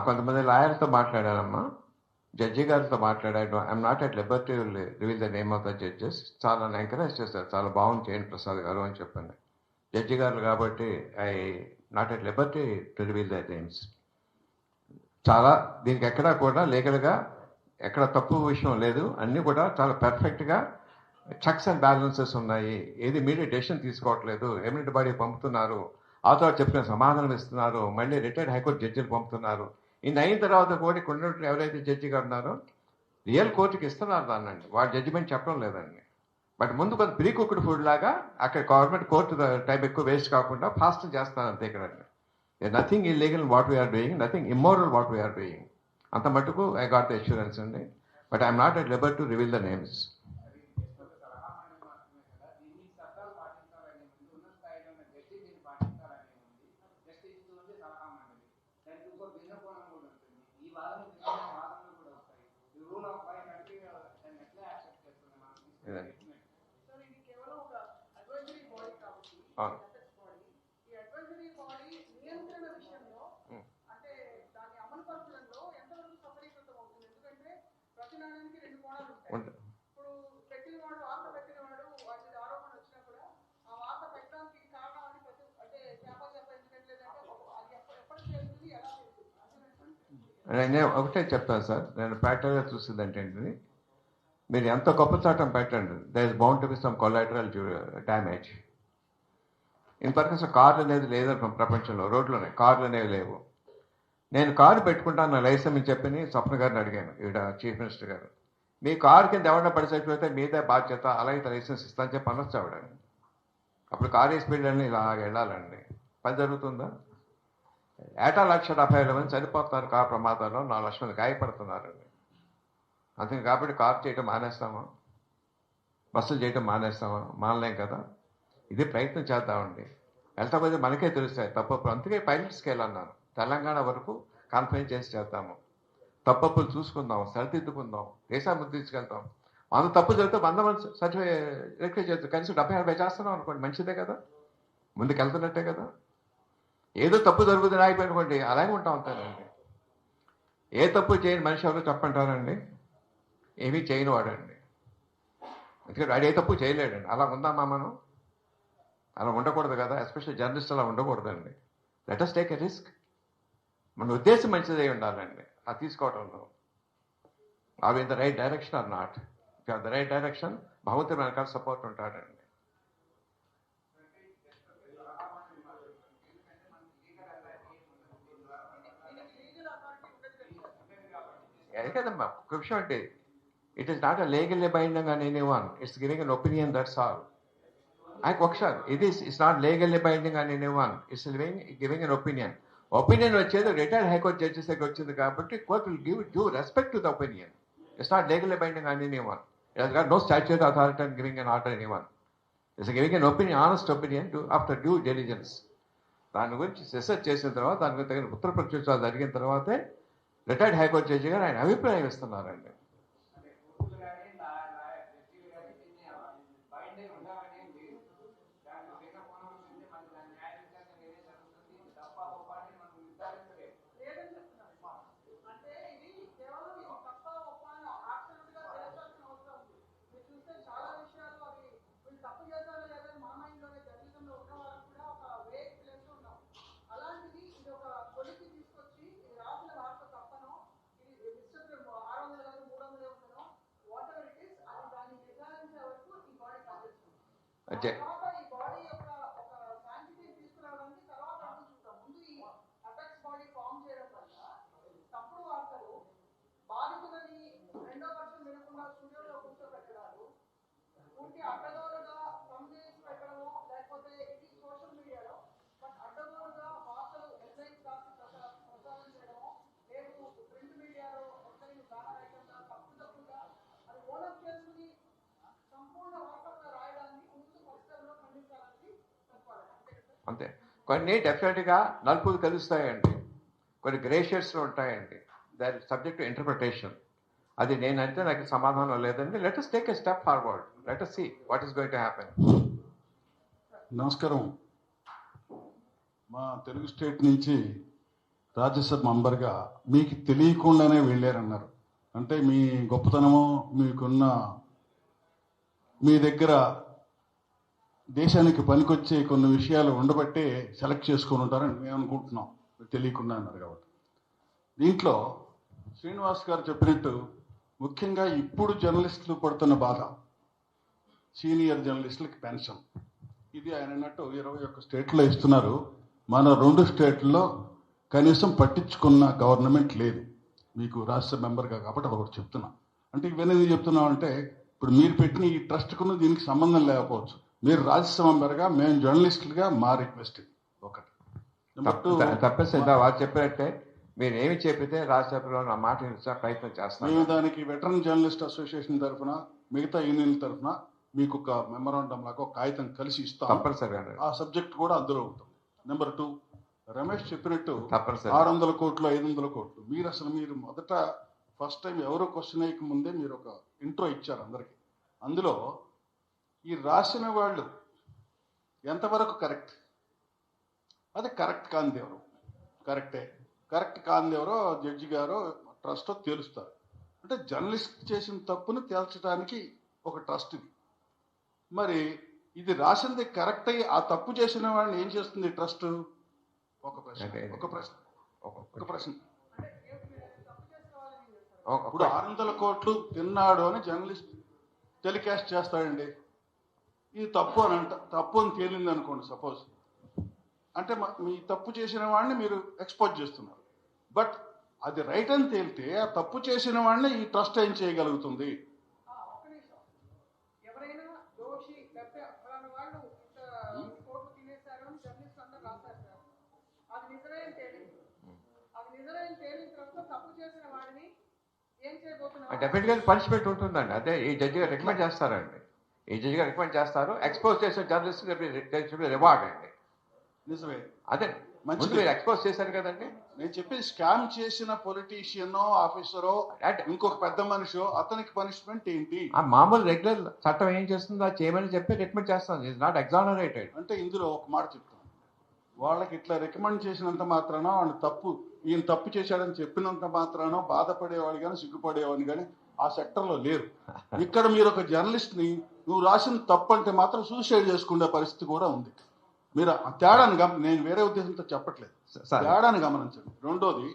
కొంతమంది లాయర్తో మాట్లాడానమ్మా, జడ్జి గారితో మాట్లాడాను. I'm not at Liberty reveal the name of the judges. చాలా ఎంకరేజ్ చేస్తారు, చాలా బాగుంది చేయండి ప్రసాద్ గారు అని చెప్పాను. జడ్జి గారు కాబట్టి I not at liberty to reveal the names. చాలా దీనికి ఎక్కడా కూడా లీగల్గా ఎక్కడ తప్పు విషయం లేదు, అన్నీ కూడా చాలా పర్ఫెక్ట్గా చెక్స్ అండ్ బ్యాలెన్సెస్ ఉన్నాయి. ఏది మీడియా డెసిషన్ తీసుకోవట్లేదు, ఎమినెంట్ బాడీ పంపుతున్నారు, ఆ తర్వాత చెప్పిన సమాధానం ఇస్తున్నారు, మళ్ళీ రిటైర్డ్ హైకోర్టు జడ్జిలు పంపుతున్నారు. ఇన్ని అయిన తర్వాత కూడా ఇక్కడ ఎవరైతే జడ్జి గారు ఉన్నారో రియల్ కోర్టుకి ఇస్తున్నారు దాన్నండి, వాడు జడ్జిమెంట్ చెప్పడం లేదండి. బట్ ముందు కొంత ప్రీ కుక్డ్ ఫుడ్ లాగా అక్కడ గవర్నమెంట్ కోర్టు టైం ఎక్కువ వేస్ట్ కాకుండా ఫాస్ట్ చేస్తారు అంతే కదండి. Nothing illegal what we are doing, nothing immoral what we are doing. అంత మటుకు ఐ గాట్ ద అష్యూరెన్స్ అండి. But I'm not at liberty to reveal the names. నేను ఒకటే చెప్తాను సార్, నేను ప్రాక్టికల్గా చూసింది ఏంటంటే, మీరు ఎంత గొప్ప చట్టం పెట్టండి, there is bound to be some collateral damage. ఇంతవరకు అసలు కార్లు అనేది లేదు ప్రపంచంలో, రోడ్లోనే కార్లు అనేవి లేవు. నేను కారు పెట్టుకుంటాను నా లైసెన్స్ అని చెప్పి స్వప్న గారిని అడిగాను, ఈడ చీఫ్ మినిస్టర్ గారు. మీ కారు కింద ఎవరైనా పడిసైతే మీదే బాధ్యత, అలాగే లైసెన్స్ ఇస్తాను చెప్పి అనొచ్చు ఆవిడ. అప్పుడు కారు వేసి వెళ్ళాలని ఇలా వెళ్ళాలండి, పని జరుగుతుందా? ఏటా 1,70,000 మంది చనిపోతున్నారు కారు ప్రమాదాల్లో, 4 లక్షల మంది గాయపడుతున్నారండి. అందుకని కాబట్టి కారు చేయడం మానేస్తామా, బస్సులు చేయడం మానేస్తామా? మానలేం కదా. ఇది ప్రయత్నం చేద్దామండి. వెళ్తాపోతే మనకే తెలుస్తాయి తప్పప్పుడు. అందుకే పైలట్ స్కేల్ అన్నాను. తెలంగాణ వరకు కాన్ఫరెన్స్ చేసి చేద్దాము, తప్పప్పులు చూసుకుందాం, సరిదిద్దుకుందాం, దేశాన్ని తీసుకెళ్తాం. 100 తప్పు జరిగితే 100 మంది రిక్వెస్ట్ చేస్తాం, కనీసం 70-80 చేస్తున్నాం అనుకోండి, మంచిదే కదా, ముందుకెళ్తున్నట్టే కదా. ఏదో తప్పు జరుగుతుంది ఆగిపోయినకోండి, అలాగే ఉంటా ఉంటారండి. ఏ తప్పు చేయని మనిషి ఎవరో చెప్పంటారండి, ఏమీ చేయని వాడండి. ఎందుకంటే వాడు ఏ తప్పు చేయలేడండి. అలా ఉందామా మనం? అలా ఉండకూడదు కదా, ఎస్పెషల్లీ జర్నలిస్ట్ అలా ఉండకూడదండి. Let us take a risk. మన ఉద్దేశం మంచిదే ఉండాలండి అది తీసుకోవడంలో. Are in the right direction or not? If the right direction, భగవంతుడు వెనకాల సపోర్ట్ ఉంటాడండి. అదే కదమ్మా ఒక విషయం అంటే, it is not a legally binding on anyone, it's giving an opinion, that's all. ఆయనకు ఒకసారి ఇది it's not legally binding on anyone, it's giving an opinion. Opinion వచ్చేది రిటైర్డ్ హైకోర్టు జడ్జెస్ దగ్గర వచ్చింది కాబట్టి court will give due respect to the opinion. It's not legally binding on anyone. It has got no statutory authority and giving an order anyone. It's giving an opinion, honest opinion to after due diligence. దాని గురించి research చేసిన తర్వాత, దాని గురించి తగిన ఉత్తర ప్రత్యుత్తరాలు జరిగిన తర్వాతే retired high court judge గారు ఆయన అభిప్రాయం ఇస్తున్నారండి. అంతే. కొన్ని డెఫినెట్గా నలుపులు తెలుస్తాయండి, కొన్ని గ్రే షేడ్స్లో ఉంటాయండి. That subject to interpretation. అది నేనంటే నాకు సమాధానం లేదండి. Let us take a step forward, let us see what is going to happen. నమస్కారం. మా తెలుగు స్టేట్ నుంచి రాజ్యసభ మెంబర్గా మీకు తెలియకుండానే వెళ్ళారన్నారు. అంటే మీ గొప్పతనమో, మీకున్న మీ దగ్గర దేశానికి పనికొచ్చే కొన్ని విషయాలు ఉండబట్టే సెలెక్ట్ చేసుకొని ఉంటారని మేము అనుకుంటున్నాం, తెలియకుండా అన్నారు కాబట్టి. దీంట్లో శ్రీనివాస్ గారు చెప్పినట్టు ముఖ్యంగా ఇప్పుడు జర్నలిస్టులు పడుతున్న బాధ, సీనియర్ జర్నలిస్టులకి పెన్షన్. ఇది ఆయన అన్నట్టు 21 స్టేట్లో ఇస్తున్నారు. మన 2 స్టేట్లలో కనీసం పట్టించుకున్న గవర్నమెంట్ లేదు. మీకు రాజ్యసభ మెంబర్గా కాబట్టి అదొకటి చెప్తున్నా. అంటే ఇవన్నీ ఎందుకు చెప్తున్నాం అంటే, ఇప్పుడు మీరు పెట్టిన ఈ ట్రస్ట్కున్న దీనికి సంబంధం లేకపోవచ్చు. మీరు రాజ్యసభ మెంబర్గా, మేము జర్నలిస్టులుగా మా రిక్వెస్ట్ ఒకటి. తప్పేసిందా వారు చెప్పినట్టే మీరు ఏమి చెప్పితే రాజ్యసభలో నా మాట ప్రయత్నం చేస్తాం. మేము దానికి వెటరన్ జర్నలిస్ట్ అసోసియేషన్ తరఫున, మిగతా యూనియన్ల తరఫున మీకు ఒక మెమరాండం లాగా ఒక కాగితం కలిసి ఇస్తాం. తప్పనిసరిగా ఆ సబ్జెక్ట్ కూడా అందులో ఉంటుంది. నెంబర్ 2, రమేష్ చెప్పినట్టు తప్పనిసరి. 600 కోట్లు 500 కోట్లు మీరు మొదట ఫస్ట్ టైం ఎవరో క్వశ్చన్ వేయక ముందే మీరు ఒక ఇంట్రో ఇచ్చారు అందరికి. అందులో ఈ రాసిన వాళ్ళు ఎంతవరకు కరెక్ట్, అది కరెక్ట్ కానిది ఎవరు, కరెక్ట్ కానిది ఎవరో జడ్జి గారో ట్రస్టో తేలుస్తారు. అంటే జర్నలిస్ట్ చేసిన తప్పును తేల్చడానికి ఒక ట్రస్ట్ ఇది. మరి ఇది రాసింది కరెక్ట్ అయ్యి ఆ తప్పు చేసిన వాడిని ఏం చేస్తుంది ట్రస్ట్? ఒక ప్రశ్న ఇప్పుడు 600 కోట్లు తిన్నాడు అని జర్నలిస్ట్ టెలికాస్ట్ చేస్తాడండి. ఇది తప్పు అని తేలింది అనుకోండి సపోజ్. అంటే మీ తప్పు చేసిన వాడిని మీరు ఎక్స్పోజ్ చేస్తున్నారు. బట్ అది రైట్ అని తేలితే ఆ తప్పు చేసిన వాడిని ఈ ట్రస్ట్ ఏం చేయగలుగుతుంది? డెఫినెట్గా పనిష్మెంట్ ఉంటుందండి. అదే ఈ జడ్జి గారు రికమెండ్ చేస్తారండి. ఈ జడ్జి గారు రికమెండ్ చేస్తారు. ఎక్స్పోజ్ చేసిన జర్నలిస్ట్ రివార్డ్ అండి. నిజమే, అదే మంచి మీరు ఎక్స్పోజ్ చేశారు కదండి. నేను చెప్పేది స్కామ్ చేసిన పొలిటీషియనో ఆఫీసరో ఇంకొక పెద్ద మనిషో అతనికి పనిష్మెంట్ ఏంటి? ఆ మామూలు రెగ్యులర్ చట్టం ఏం చేస్తుందో అది చేయమని చెప్పి రికమెండ్ చేస్తాను. It's not exonerated. అంటే ఇందులో ఒక మాట చెప్తాను, వాళ్ళకి ఇట్లా రికమెండ్ చేసినంత మాత్రాన వాళ్ళు ఈయన తప్పు చేశాడని చెప్పినంత మాత్రాన బాధపడేవాడు కానీ సిగ్గుపడేవాడిని కానీ ఆ సెక్టర్లో లేరు. ఇక్కడ మీరు ఒక జర్నలిస్ట్ని నువ్వు రాసిన తప్పు అంటే మాత్రం సూసైడ్ చేసుకునే పరిస్థితి కూడా ఉంది. మీరు ఆ తేడాన్ని నేను వేరే ఉద్దేశంతో చెప్పట్లేదు, తేడాన్ని గమనించండి. రెండోది,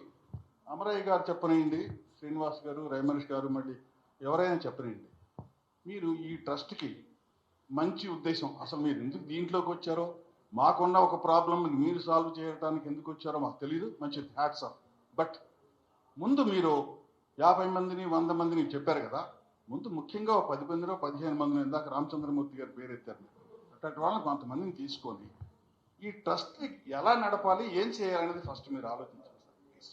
అమరయ్య గారు చెప్పనివ్వండి, శ్రీనివాస్ గారు, రమేష్ గారు, మళ్ళీ ఎవరైనా చెప్పనివ్వండి, మీరు ఈ ట్రస్ట్కి మంచి ఉద్దేశం, అసలు మీరు ఎందుకు దీంట్లోకి వచ్చారో, మాకున్న ఒక ప్రాబ్లం మీరు సాల్వ్ చేయడానికి ఎందుకు వచ్చారో మాకు తెలియదు, మంచిది, హ్యాట్స్ ఆఫ్. బట్ ముందు మీరు 50 మందిని 100 మందిని చెప్పారు కదా, ముందు ముఖ్యంగా 10 మందిలో 15 మందిని, ఇందాక రామచంద్రమూర్తి గారు పేరెత్తారు, అట్లాంటి వాళ్ళని కొంతమందిని తీసుకొని ఈ ట్రస్ట్ని ఎలా నడపాలి, ఏం చేయాలనేది ఫస్ట్ మీరు ఆలోచించాలి ప్లీజ్.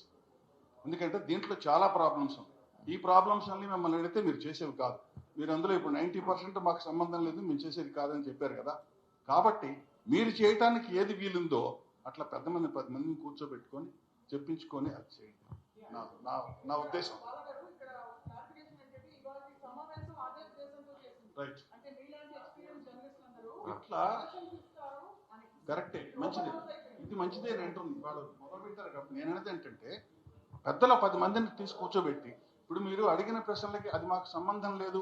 ఎందుకంటే దీంట్లో చాలా ప్రాబ్లమ్స్ ఉన్నాయి. ఈ ప్రాబ్లమ్స్ అన్ని మిమ్మల్ని అడిగితే మీరు చేసేవి కాదు. మీరు అందులో ఇప్పుడు 90% మాకు సంబంధం లేదు, మేము చేసేది కాదని చెప్పారు కదా. కాబట్టి మీరు చేయటానికి ఏది వీలుందో అట్లా 10 మందిని కూర్చోబెట్టుకొని చెప్పించుకొని అది చేయండి. నా ఉద్దేశం. రైట్, ఇట్లా కరెక్టే, మంచిదే, ఇది మంచిదే అంటుంది. వాళ్ళు మొదలుపెట్టారు కాబట్టి నేను అనేది ఏంటంటే పెద్దల 10 మందిని తీసి కూర్చోబెట్టి ఇప్పుడు మీరు అడిగిన ప్రశ్నలకి అది మాకు సంబంధం లేదు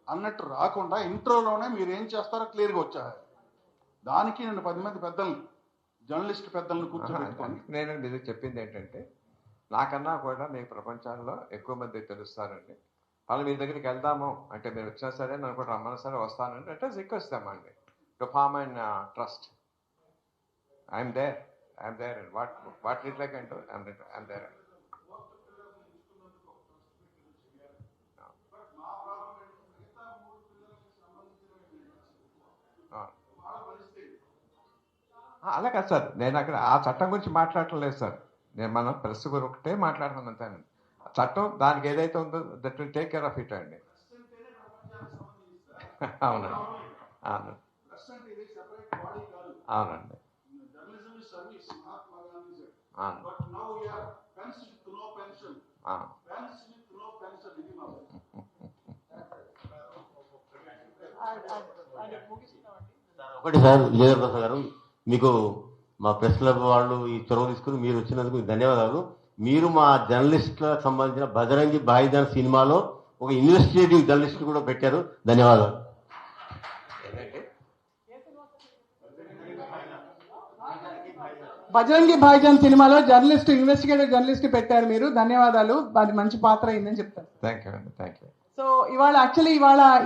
అన్నట్టు రాకుండా ఇంట్రోలోనే మీరు ఏం చేస్తారో క్లియర్గా వచ్చారు. దానికి నేను 10 మంది పెద్దల్ని, జర్నలిస్ట్ పెద్దలను కూర్చోబెట్టుకోండి. నేను మీరు చెప్పింది ఏంటంటే, నాకన్నా కూడా మీకు ప్రపంచంలో ఎక్కువ మంది తెలుస్తారండి. వాళ్ళు మీ దగ్గరికి వెళ్దాము అంటే మీరు వచ్చినా సరే నన్ను కూడా రమ్మన్నా సరే వస్తానండి అంటే రిక్వెస్ట్ ఇస్తామండి to form and trust. I'm there and what little I can do I'm there. అలా కాదు సార్, నేను అక్కడ ఆ చట్టం గురించి మాట్లాడటం లేదు సార్. మనం ప్రెస్ ఒకటే మాట్లాడుతున్నాను అంతేనండి. చట్టం దానికి ఏదైతే ఉందో that will take care of it అండి. అవునండి, అవునండి, అవునండి, ఒకటి సార్, విజయ ప్రసాద్ గారు, మీకు మా ప్రెస్ క్లబ్ వాళ్ళు ఈ చొరవ తీసుకుని మీరు వచ్చినందుకు మీకు ధన్యవాదాలు. మీరు మా జర్నలిస్టులకు సంబంధించిన బజరంగి భాయిజాన్ సినిమాలో ఒక ఇన్వెస్టిగేటివ్ జర్నలిస్ట్ కూడా పెట్టారు. ధన్యవాదాలు. బజరంగి భాయిజాన్ సినిమాలో జర్నలిస్ట్, ఇన్వెస్టిగేటివ్ జర్నలిస్ట్ పెట్టారు మీరు, ధన్యవాదాలు. అది మంచి పాత్ర అయిందని చెప్తారు. థ్యాంక్ యూ అండి, థ్యాంక్ యూ. సో ఇవాళ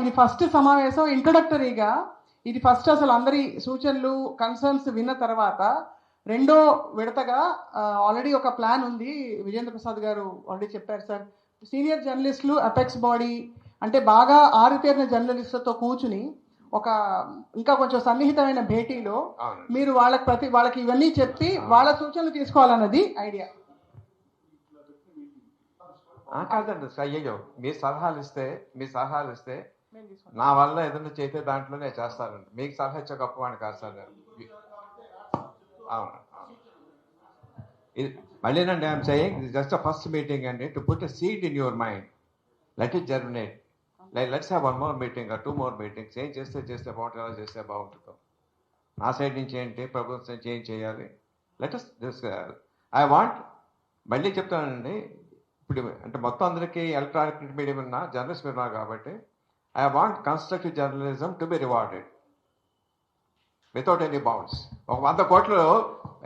ఇది ఫస్ట్ సమావేశం, ఇంట్రొడక్టరీగా ఇది ఫస్ట్ అసలు అందరి సూచనలు కన్సర్న్స్ విన్న తర్వాత రెండో విడతగా ఆల్రెడీ ఒక ప్లాన్ ఉంది. విజేంద్ర ప్రసాద్ గారు ఆల్రెడీ చెప్పారు సార్. సీనియర్ జర్నలిస్టులు, అపెక్స్ బాడీ అంటే బాగా ఆరితేరిన జర్నలిస్టులతో కూర్చుని ఒక ఇంకా కొంచెం సన్నిహితమైన భేటీలో మీరు వాళ్ళకి ఇవన్నీ చెప్పి వాళ్ళ సూచనలు తీసుకోవాలన్నది ఐడియా. కాదండి, అయ్యో మీ సలహాలు ఇస్తే నా వల్ల ఏదైనా చేసే దాంట్లోనే చేస్తానండి. మీకు సలహా ఇచ్చే గొప్పవాడిని కాదు సార్. అవును, ఇది మళ్ళీనండి ఐఎమ్ సేయింగ్ ఇది జస్ట్ ఫస్ట్ మీటింగ్ అండి to put a seed in your mind, let it germinate. Let's have 1 more meeting or 2 more meetings. ఏం చేస్తే బాగుంటుంది, ఎలా చేస్తే బాగుంటుందో, నా సైడ్ నుంచి ఏంటి, ప్రభుత్వం నుంచి ఏం చేయాలి, let us discuss. I want, మళ్ళీ చెప్తానండి, ఇప్పుడు అంటే మొత్తం అందరికీ ఎలక్ట్రానిక్ ప్రింట్ మీడియం ఉన్నా జర్నలిస్ట్ ఉన్నారు కాబట్టి I want constructive journalism to be rewarded without any bounds. ఒక 100 కోట్లు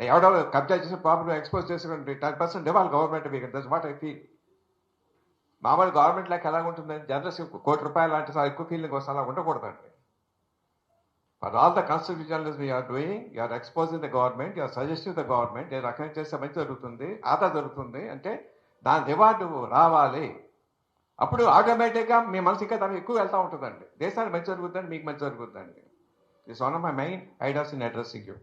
ఎవడో కబ్జా చేసి ప్రాబ్లం ఎక్స్పోజ్ చేసుకుంటే 10% ఇవ్వాలి గవర్నమెంట్ మీకు. That's what I feel. మామూలు గవర్నమెంట్ లెక్క ఎలా ఉంటుందండి, జర్నలిస్ట్ ₹1 లాంటి ఎక్కువ ఫీలింగ్ వస్తే అలా ఉండకూడదండి. For all the constructive journalism you are doing, you are exposing the government, you are suggesting the government, ఏ రకంగా చేస్తే మంచి జరుగుతుంది, ఆదా జరుగుతుంది అంటే దాని రివార్డు రావాలి. అప్పుడు ఆటోమేటిక్గా మీ మనసు ఇంకా దానికి ఎక్కువ వెళ్తూ ఉంటుందండి. దేశానికి మంచి జరుగుతుందండి, మీకు మంచి జరుగుతుందండి. It's one of my main ideas in addressing you.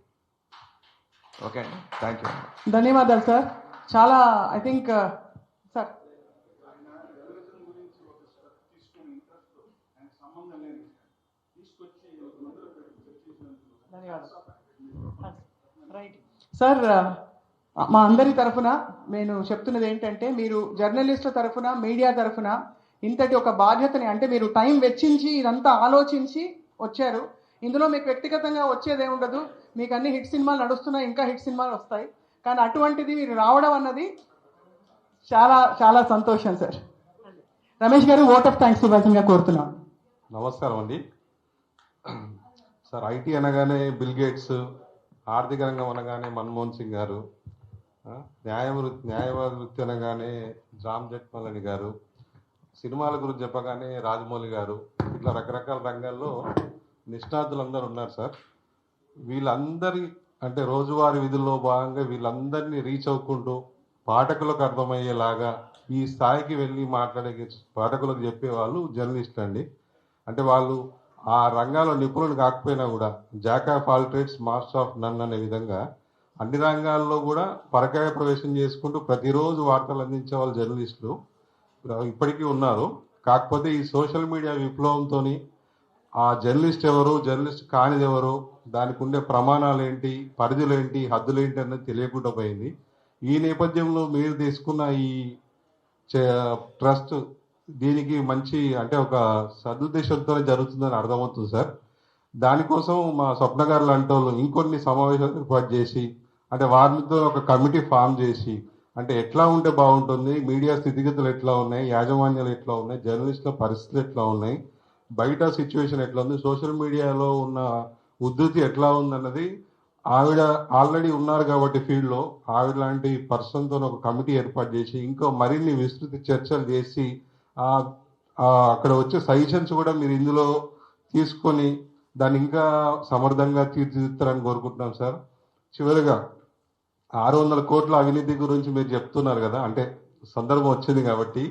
Okay అండి, థ్యాంక్ యూ. ధన్యవాదాలు సార్. చాలా ఐ థింక్ సార్ సార్ మా అందరి తరఫున నేను చెప్తున్నది ఏంటంటే, మీరు జర్నలిస్టుల తరఫున, మీడియా తరఫున ఇంతటి ఒక బాధ్యతని, అంటే మీరు టైం వెచ్చించి ఇదంతా ఆలోచించి వచ్చారు. ఇందులో మీకు వ్యక్తిగతంగా వచ్చేదే ఉండదు. మీకు అన్ని హిట్ సినిమాలు నడుస్తున్నాయి, ఇంకా హిట్ సినిమాలు వస్తాయి. కానీ అటువంటిది మీరు రావడం అన్నది చాలా చాలా సంతోషం సార్. రమేష్ గారు ఓట్ ఆఫ్ థ్యాంక్స్ ఇవ్వాల్సిందిగా కోరుతున్నాం. నమస్కారం అండి సార్. ఐటీ అనగానే బిల్ గేట్స్, ఆర్థిక రంగం అనగానే మన్మోహన్ సింగ్ గారు, న్యాయవాది వృత్తి అనగానే జామ్ జెట్మలని గారు, సినిమాల గురించి చెప్పగానే రాజమౌళి గారు, ఇట్లా రకరకాల రంగాల్లో నిష్ణాతులందరూ ఉన్నారు సార్. వీళ్ళందరి అంటే రోజువారీ విధుల్లో భాగంగా వీళ్ళందరినీ రీచ్ అవ్వకుంటూ పాఠకులకు అర్థమయ్యేలాగా ఈ స్థాయికి వెళ్ళి మాట్లాడే పాఠకులకు చెప్పేవాళ్ళు జర్నలిస్ట్ అండి. అంటే వాళ్ళు ఆ రంగాల్లో నిపుణులు కాకపోయినా కూడా jack of all trades master of none అనే విధంగా అన్ని రంగాల్లో కూడా పరకాయ ప్రవేశం చేసుకుంటూ ప్రతిరోజు వార్తలు అందించే వాళ్ళు జర్నలిస్టులు ఇప్పటికీ ఉన్నారు. కాకపోతే ఈ సోషల్ మీడియా విప్లవంతో ఆ జర్నలిస్ట్ ఎవరు, జర్నలిస్ట్ కానిది ఎవరు, దానికి ఉండే ప్రమాణాలు ఏంటి, పరిధులేంటి, హద్దులేంటి అనేది తెలియకుండా పోయింది. ఈ నేపథ్యంలో మీరు తీసుకున్న ఈ ట్రస్ట్ దీనికి మంచి అంటే ఒక సదుద్దేశంతో జరుగుతుందని అర్థమవుతుంది సార్. దానికోసం మా స్వప్న గారు లాంటి వాళ్ళు ఇంకొన్ని సమావేశాలు ఏర్పాటు చేసి, అంటే వారితో ఒక కమిటీ ఫామ్ చేసి, అంటే ఎట్లా ఉంటే బాగుంటుంది, మీడియా స్థితిగతులు ఎట్లా ఉన్నాయి, యాజమాన్యాలు ఎట్లా ఉన్నాయి, జర్నలిస్టుల పరిస్థితులు ఎట్లా ఉన్నాయి, బయట సిచ్యువేషన్ ఎట్లా ఉంది, సోషల్ మీడియాలో ఉన్న ఉధృతి ఎట్లా ఉందన్నది ఆవిడ ఆల్రెడీ ఉన్నారు కాబట్టి ఫీల్డ్లో ఆవిడ లాంటి పర్సన్తో ఒక కమిటీ ఏర్పాటు చేసి ఇంకో మరిన్ని విస్తృత చర్చలు చేసి అక్కడ వచ్చే సజెషన్స్ కూడా మీరు ఇందులో తీసుకొని దాన్ని ఇంకా సమర్థంగా తీర్చిదిద్దుతారని కోరుకుంటున్నాం సార్. చివరిగా 600 కోట్ల అవినీతి గురించి మీరు చెప్తున్నారు కదా, అంటే సందర్భం వచ్చింది కాబట్టి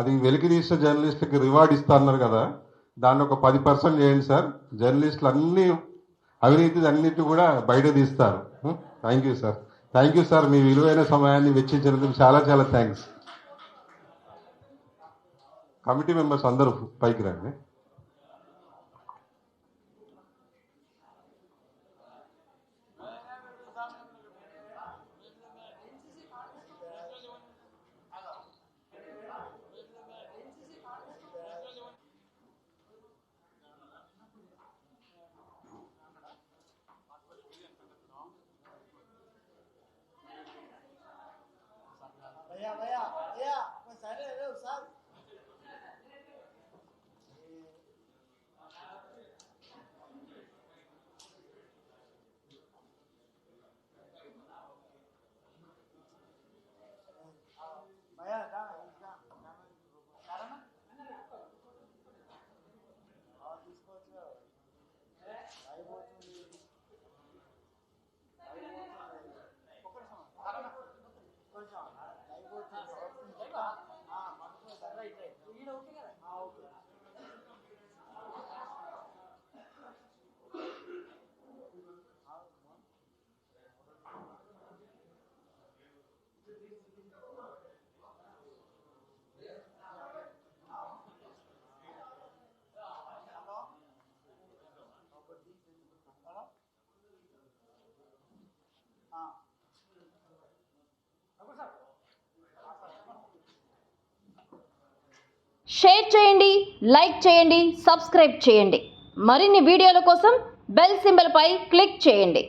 అది వెలికి తీసిన జర్నలిస్టులకి రివార్డ్ ఇస్తా అన్నారు కదా, దాన్ని ఒక 10% చేయండి సార్. జర్నలిస్టులు అన్ని అవినీతి అన్నిటి కూడా బయట తీస్తారు. Thank you sir. Thank you sir. మీ విలువైన సమయాన్ని వెచ్చించినందుకు చాలా చాలా థ్యాంక్స్. కమిటీ మెంబర్స్ అందరూ పైకి రండి. షేర్ చేయండి, లైక్ చేయండి, సబ్స్క్రైబ్ చేయండి. మరిన్ని వీడియోల కోసం బెల్ సింబల్పై క్లిక్ చేయండి.